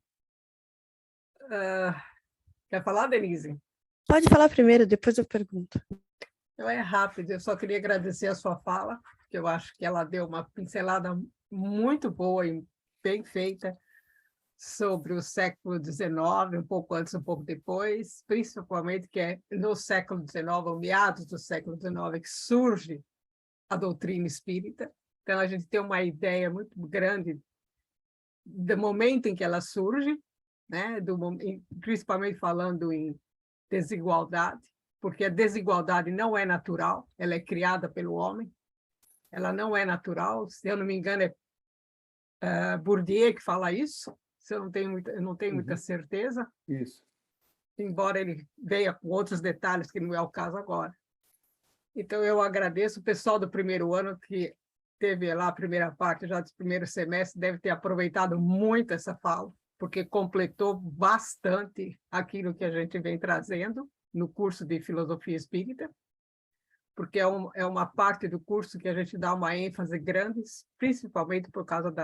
Quer falar, Denise? Pode falar primeiro, depois eu pergunto. Então, é rápido, eu só queria agradecer a sua fala, porque eu acho que ela deu uma pincelada muito boa e bem feita sobre o século XIX, um pouco antes, um pouco depois, principalmente que é no século XIX, ou meados do século XIX, que surge a doutrina espírita. Então, a gente tem uma ideia muito grande do momento em que ela surge, né? Principalmente falando em desigualdade, porque a desigualdade não é natural, ela é criada pelo homem, ela não é natural. Se eu não me engano, é Bourdieu que fala isso, se eu não tenho muita certeza, Isso. embora ele venha com outros detalhes, que não é o caso agora. Então, eu agradeço o pessoal do primeiro ano, que teve lá a primeira parte já do primeiro semestre, deve ter aproveitado muito essa fala, porque completou bastante aquilo que a gente vem trazendo no curso de Filosofia Espírita, porque é uma parte do curso que a gente dá uma ênfase grande, principalmente por causa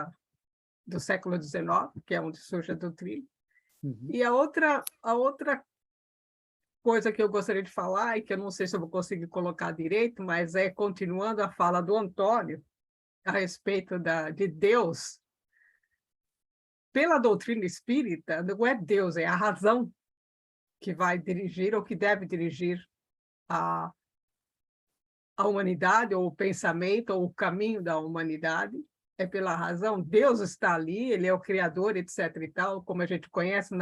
do século XIX, que é onde surge a doutrina. E a outra coisa que eu gostaria de falar, e que eu não sei se eu vou conseguir colocar direito, mas é continuando a fala do Antônio a respeito de Deus. Pela doutrina espírita, não é Deus, é a razão que vai dirigir ou que deve dirigir a humanidade, ou o pensamento, ou o caminho da humanidade. É pela razão. Deus está ali, ele é o Criador, etc. e tal, como a gente conhece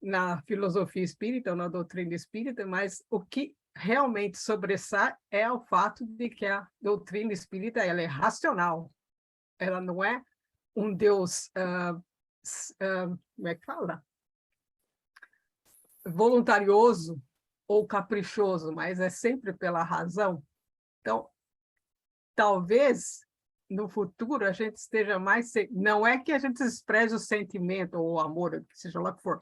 na filosofia espírita, ou na doutrina espírita, mas o que realmente sobressai é o fato de que a doutrina espírita ela é racional. Ela não é um Deus, como é que fala? Voluntarioso ou caprichoso, mas é sempre pela razão. Então, talvez no futuro a gente esteja mais... Não é que a gente despreze o sentimento ou o amor, seja lá o que for,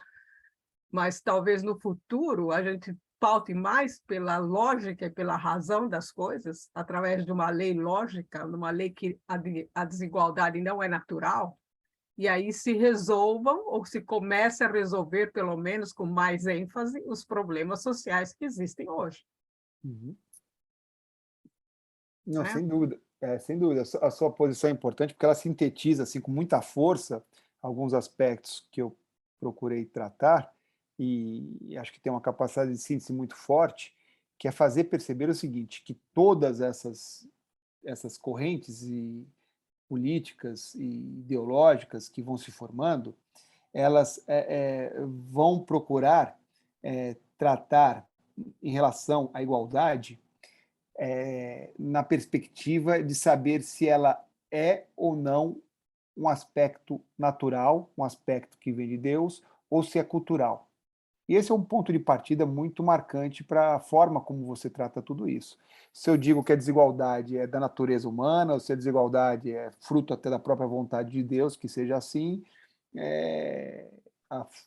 mas talvez no futuro a gente paute mais pela lógica e pela razão das coisas, através de uma lei lógica, uma lei que a desigualdade não é natural, e aí se resolvam, ou se comece a resolver, pelo menos com mais ênfase, os problemas sociais que existem hoje. Não, sem dúvida. Sem dúvida. A sua posição é importante porque ela sintetiza assim, com muita força alguns aspectos que eu procurei tratar, e acho que tem uma capacidade de síntese muito forte, que é fazer perceber o seguinte, que todas essas correntes e políticas e ideológicas que vão se formando, elas vão procurar tratar em relação à igualdade na perspectiva de saber se ela é ou não um aspecto natural, um aspecto que vem de Deus, ou se é cultural. E esse é um ponto de partida muito marcante para a forma como você trata tudo isso. Se eu digo que a desigualdade é da natureza humana, ou se a desigualdade é fruto até da própria vontade de Deus, que seja assim,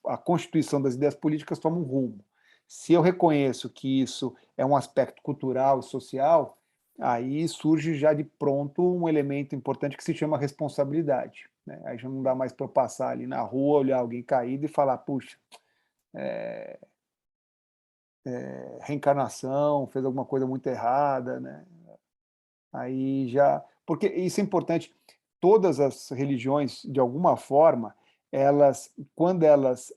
a constituição das ideias políticas toma um rumo. Se eu reconheço que isso é um aspecto cultural e social, aí surge já de pronto um elemento importante que se chama responsabilidade, né? Aí já não dá mais para eu passar ali na rua, olhar alguém caído e falar, puxa, reencarnação, fez alguma coisa muito errada, né? Aí já... Porque isso é importante, todas as religiões, de alguma forma, quando elas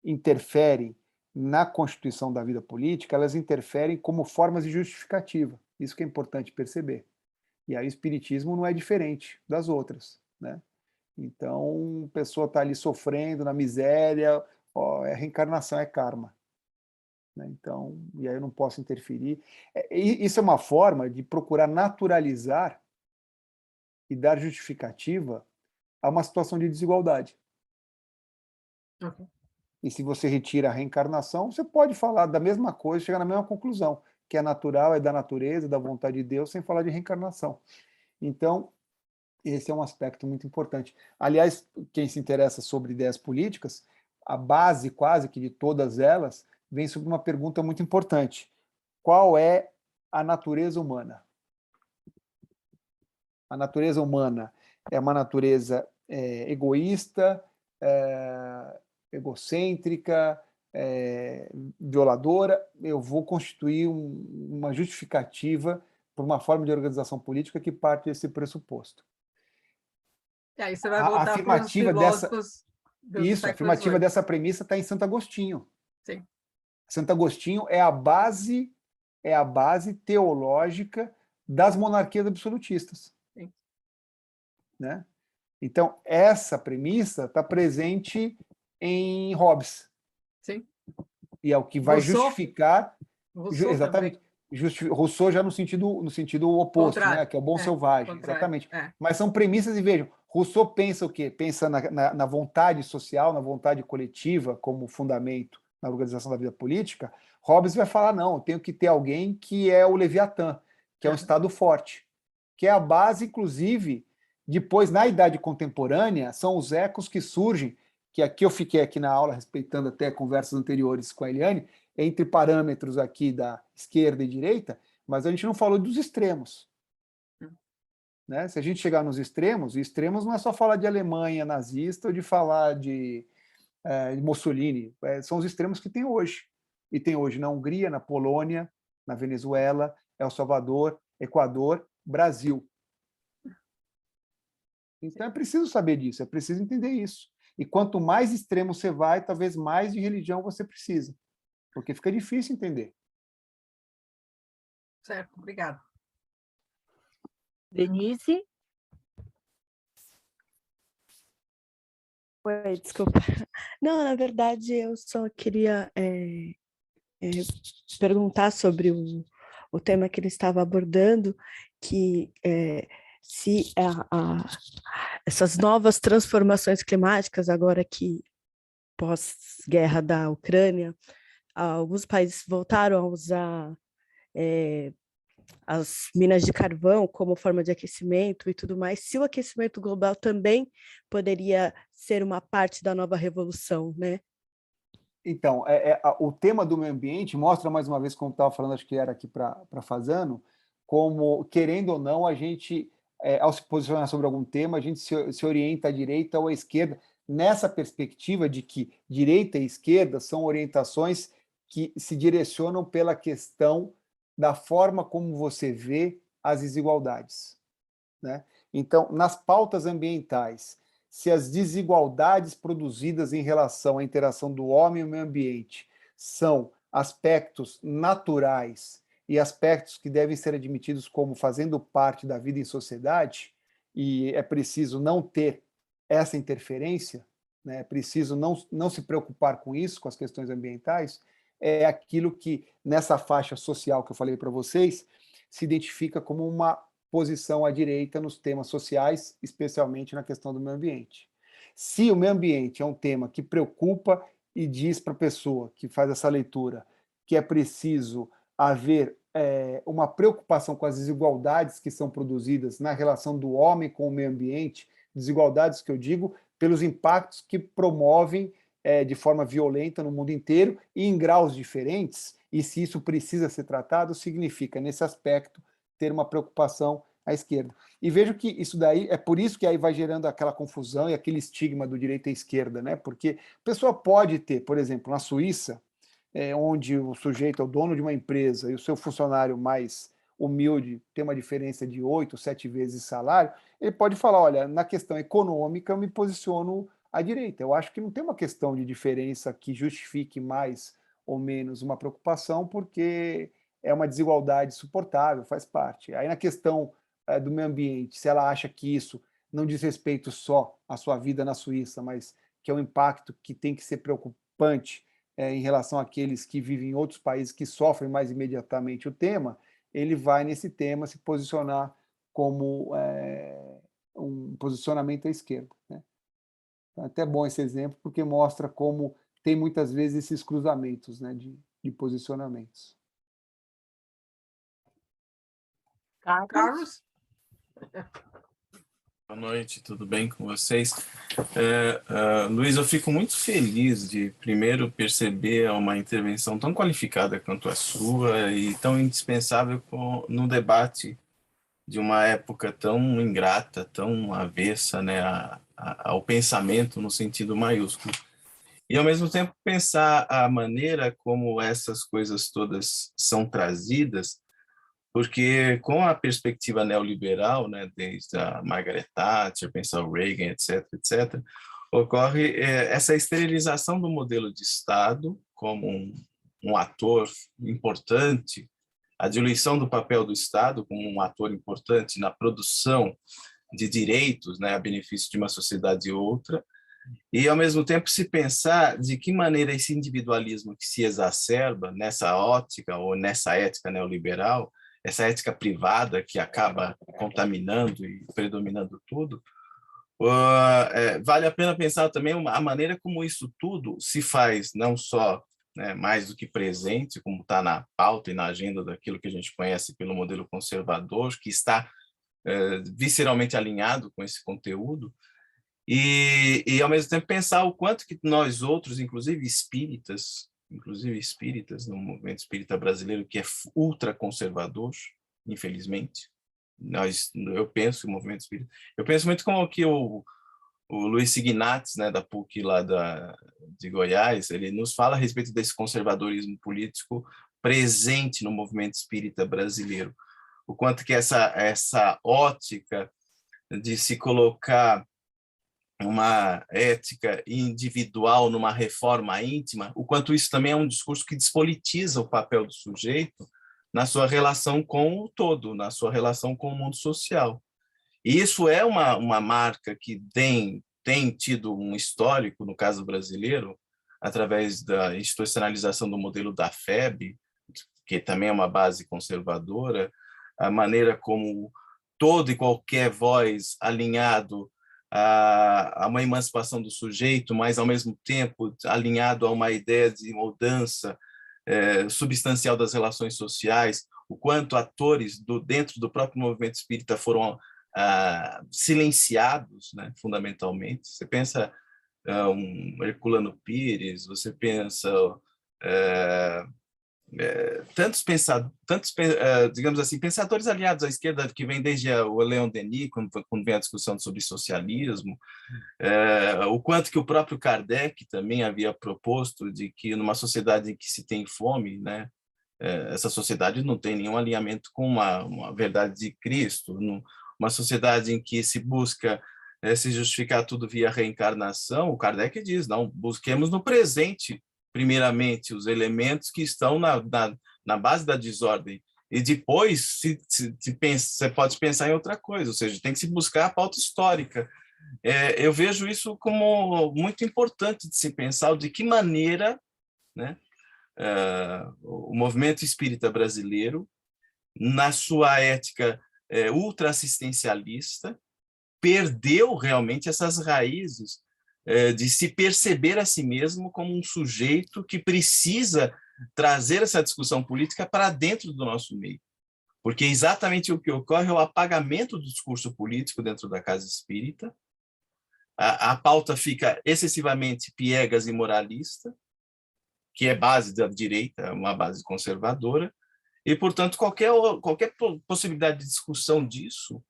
interferem na constituição da vida política, elas interferem como formas de justificativa. Isso que é importante perceber. E aí o espiritismo não é diferente das outras, né? Então, a pessoa está ali sofrendo na miséria, é reencarnação, é karma, né? Então, e aí eu não posso interferir. Isso é uma forma de procurar naturalizar e dar justificativa a uma situação de desigualdade. Okay. E se você retira a reencarnação, você pode falar da mesma coisa, chegar na mesma conclusão, que é natural, é da natureza, da vontade de Deus, sem falar de reencarnação. Então, esse é um aspecto muito importante. Aliás, quem se interessa sobre ideias políticas, a base quase que de todas elas vem sobre uma pergunta muito importante. Qual é a natureza humana? A natureza humana é uma natureza egoísta, egocêntrica, violadora. Eu vou constituir uma justificativa por uma forma de organização política que parte desse pressuposto. E aí você vai A voltar para os afirmativa dessa, filósofos do isso, a século afirmativa XVIII. dessa premissa está em Santo Agostinho. Sim. Santo Agostinho é a base teológica das monarquias absolutistas. Sim. Né? Então, essa premissa está presente em Hobbes. Sim. E é o que vai Rousseau? justificar. Rousseau Exatamente. também. Rousseau já no sentido oposto, né? Contrário. Que é o bom É, selvagem. contrário. Exatamente. É. Mas são premissas, e vejam, Rousseau pensa o quê? Pensa na vontade social, na vontade coletiva como fundamento na organização da vida política. Hobbes vai falar, não, eu tenho que ter alguém que é o Leviatã, que é um Estado forte, que é a base, inclusive, depois, na Idade Contemporânea, são os ecos que surgem, que aqui eu fiquei aqui na aula, respeitando até conversas anteriores com a Eliane, entre parâmetros aqui da esquerda e direita, mas a gente não falou dos extremos. Né? Se a gente chegar nos extremos, e extremos não é só falar de Alemanha nazista ou de falar de Mussolini, são os extremos que tem hoje. E tem hoje na Hungria, na Polônia, na Venezuela, El Salvador, Equador, Brasil. Então é preciso saber disso, é preciso entender isso. E quanto mais extremo você vai, talvez mais de religião você precisa, porque fica difícil entender. Certo, obrigada. Denise? Oi, desculpa. Não, na verdade, eu só queria perguntar sobre o tema que ele estava abordando, que se essas novas transformações climáticas, agora que pós-guerra da Ucrânia, alguns países voltaram a usar as minas de carvão como forma de aquecimento e tudo mais, se o aquecimento global também poderia ser uma parte da nova revolução, né? Então, o tema do meio ambiente mostra, mais uma vez, como estava falando, acho que era aqui para Fazano, como, querendo ou não, a gente, ao se posicionar sobre algum tema, a gente se orienta à direita ou à esquerda, nessa perspectiva de que direita e esquerda são orientações que se direcionam pela questão da forma como você vê as desigualdades. Né? Então, nas pautas ambientais, se as desigualdades produzidas em relação à interação do homem e o meio ambiente são aspectos naturais e aspectos que devem ser admitidos como fazendo parte da vida em sociedade, e é preciso não ter essa interferência, né? É preciso não se preocupar com isso, com as questões ambientais, é aquilo que, nessa faixa social que eu falei para vocês, se identifica como uma posição à direita nos temas sociais, especialmente na questão do meio ambiente. Se o meio ambiente é um tema que preocupa e diz para a pessoa que faz essa leitura que é preciso haver uma preocupação com as desigualdades que são produzidas na relação do homem com o meio ambiente, desigualdades que eu digo pelos impactos que promovem de forma violenta no mundo inteiro e em graus diferentes, e se isso precisa ser tratado, significa, nesse aspecto, ter uma preocupação à esquerda. E vejo que isso daí, é por isso que aí vai gerando aquela confusão e aquele estigma do direita e esquerda, né? Porque a pessoa pode ter, por exemplo, na Suíça, onde o sujeito é o dono de uma empresa e o seu funcionário mais humilde tem uma diferença de 8, 7 vezes salário, ele pode falar, olha, na questão econômica eu me posiciono à direita. Eu acho que não tem uma questão de diferença que justifique mais ou menos uma preocupação, porque é uma desigualdade suportável, faz parte. Aí na questão do meio ambiente, se ela acha que isso não diz respeito só à sua vida na Suíça, mas que é um impacto que tem que ser preocupante em relação àqueles que vivem em outros países que sofrem mais imediatamente o tema, ele vai nesse tema se posicionar como um posicionamento à esquerda. Né? É até bom esse exemplo, porque mostra como tem muitas vezes esses cruzamentos, né, de posicionamentos. Carlos? Boa noite, tudo bem com vocês? Luiz, eu fico muito feliz de, primeiro, perceber uma intervenção tão qualificada quanto a sua e tão indispensável no debate de uma época tão ingrata, tão avessa, né, ao pensamento no sentido maiúsculo. E, ao mesmo tempo, pensar a maneira como essas coisas todas são trazidas porque com a perspectiva neoliberal, né, desde a Margaret Thatcher, pensar o Reagan, etc., ocorre essa esterilização do modelo de Estado como um ator importante, a diluição do papel do Estado como um ator importante na produção de direitos, né, a benefício de uma sociedade e outra, e, ao mesmo tempo, se pensar de que maneira esse individualismo que se exacerba nessa ótica ou nessa ética neoliberal, essa ética privada que acaba contaminando e predominando tudo, vale a pena pensar também a maneira como isso tudo se faz, não só, né, mais do que presente, como está na pauta e na agenda daquilo que a gente conhece pelo modelo conservador, que está visceralmente alinhado com esse conteúdo, e ao mesmo tempo pensar o quanto que nós outros, inclusive espíritas no movimento espírita brasileiro, que é ultraconservador, infelizmente, eu penso o movimento espírita, eu penso muito como que o Luiz Signatis, né, da PUC lá de Goiás, ele nos fala a respeito desse conservadorismo político presente no movimento espírita brasileiro, o quanto que essa ótica de se colocar uma ética individual numa reforma íntima, o quanto isso também é um discurso que despolitiza o papel do sujeito na sua relação com o todo, na sua relação com o mundo social. E isso é uma marca que tem tido um histórico, no caso brasileiro, através da institucionalização do modelo da FEB, que também é uma base conservadora, a maneira como todo e qualquer voz alinhado a uma emancipação do sujeito, mas, ao mesmo tempo, alinhado a uma ideia de mudança substancial das relações sociais, o quanto atores dentro do próprio movimento espírita foram silenciados, né, fundamentalmente. Você pensa um Herculano Pires, você pensa digamos assim, pensadores aliados à esquerda, que vem desde o Leon Denis, quando vem a discussão sobre socialismo, o quanto que o próprio Kardec também havia proposto de que numa sociedade em que se tem fome, né, essa sociedade não tem nenhum alinhamento com uma verdade de Cristo, uma sociedade em que se busca se justificar tudo via reencarnação, o Kardec diz, não, busquemos no presente, primeiramente, os elementos que estão na base da desordem, e depois você pode pensar em outra coisa, ou seja, tem que se buscar a pauta histórica. Eu vejo isso como muito importante de se pensar de que maneira, né, o movimento espírita brasileiro, na sua ética ultra-assistencialista, perdeu realmente essas raízes de se perceber a si mesmo como um sujeito que precisa trazer essa discussão política para dentro do nosso meio. Porque exatamente o que ocorre é o apagamento do discurso político dentro da casa espírita, a pauta fica excessivamente piegas e moralista, que é base da direita, uma base conservadora, e, portanto, qualquer possibilidade de discussão disso,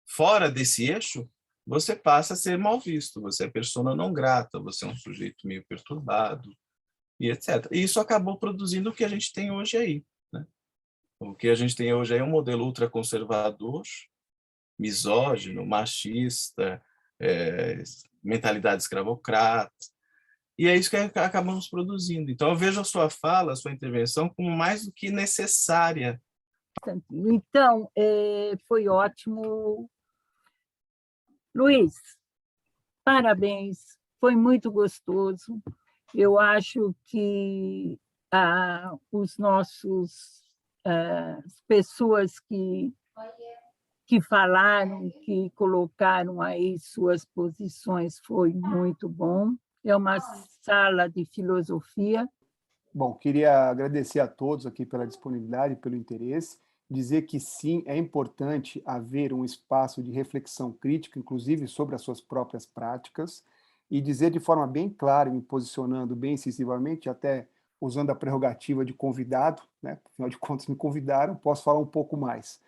fora desse eixo, você passa a ser mal visto, você é persona não grata, você é um sujeito meio perturbado, e etc. E isso acabou produzindo o que a gente tem hoje aí, né? O que a gente tem hoje aí é um modelo ultraconservador, misógino, machista, mentalidade escravocrata, e é isso que acabamos produzindo. Então, eu vejo a sua fala, a sua intervenção, como mais do que necessária. Então, foi ótimo. Luiz, parabéns, foi muito gostoso. Eu acho que os nossos as pessoas que falaram, que colocaram aí suas posições, foi muito bom. É uma sala de filosofia. Bom, queria agradecer a todos aqui pela disponibilidade, pelo interesse, dizer que sim, é importante haver um espaço de reflexão crítica, inclusive sobre as suas próprias práticas, e dizer de forma bem clara, me posicionando bem incisivamente, até usando a prerrogativa de convidado, né? Afinal de contas me convidaram, posso falar um pouco mais.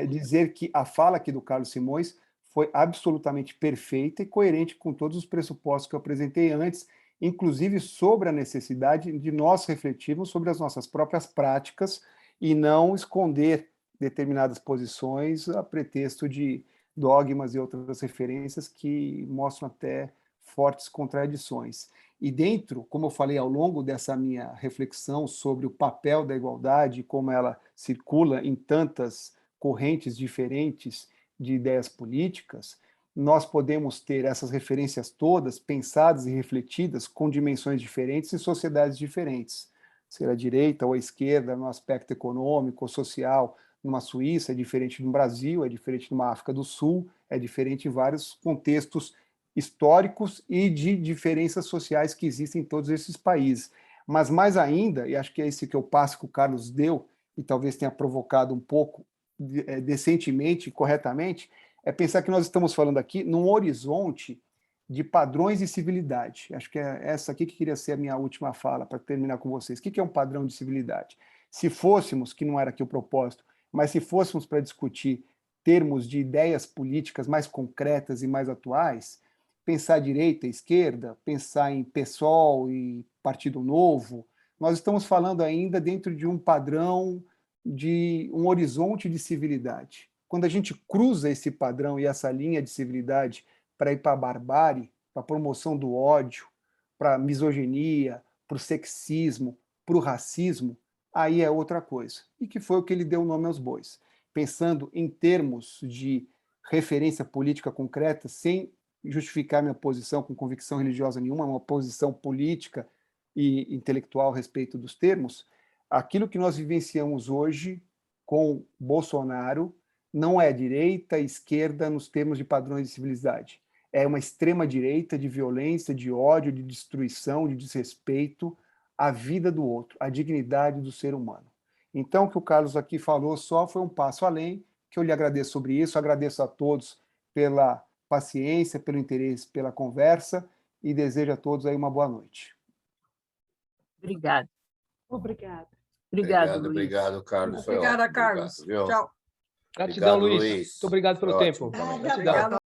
Dizer que a fala aqui do Carlos Simões foi absolutamente perfeita e coerente com todos os pressupostos que eu apresentei antes, inclusive sobre a necessidade de nós refletirmos sobre as nossas próprias práticas e não esconder determinadas posições a pretexto de dogmas e outras referências que mostram até fortes contradições. E dentro, como eu falei ao longo dessa minha reflexão sobre o papel da igualdade, como ela circula em tantas correntes diferentes de ideias políticas, nós podemos ter essas referências todas pensadas e refletidas com dimensões diferentes em sociedades diferentes, ser a direita ou a esquerda no aspecto econômico ou social. Numa Suíça é diferente no Brasil, é diferente numa África do Sul, é diferente em vários contextos históricos e de diferenças sociais que existem em todos esses países. Mas mais ainda, e acho que é esse que o passo que o Carlos deu, e talvez tenha provocado um pouco decentemente e corretamente, é pensar que nós estamos falando aqui num horizonte de padrões de civilidade. Acho que é essa aqui que queria ser a minha última fala, para terminar com vocês. O que é um padrão de civilidade? Se fôssemos, que não era aqui o propósito, mas se fôssemos para discutir termos de ideias políticas mais concretas e mais atuais, pensar direita e esquerda, pensar em PSOL e Partido Novo, nós estamos falando ainda dentro de um padrão, de um horizonte de civilidade. Quando a gente cruza esse padrão e essa linha de civilidade para ir para a barbárie, para a promoção do ódio, para a misoginia, para o sexismo, para o racismo, aí é outra coisa. E que foi o que ele deu o nome aos bois. Pensando em termos de referência política concreta, sem justificar minha posição com convicção religiosa nenhuma, uma posição política e intelectual a respeito dos termos, aquilo que nós vivenciamos hoje com Bolsonaro não é direita, esquerda nos termos de padrões de civilidade. É uma extrema-direita de violência, de ódio, de destruição, de desrespeito à vida do outro, à dignidade do ser humano. Então, o que o Carlos aqui falou só foi um passo além, que eu lhe agradeço sobre isso, agradeço a todos pela paciência, pelo interesse, pela conversa, e desejo a todos aí uma boa noite. Obrigada. Obrigada. Obrigado, Luiz. Obrigado, Carlos. Foi Obrigada, ótimo. Carlos. Obrigado, viu? Tchau. Gratidão, Obrigado, Luiz. Luiz. Muito obrigado pelo Foi tempo. ótimo também. Gratidão. Obrigada.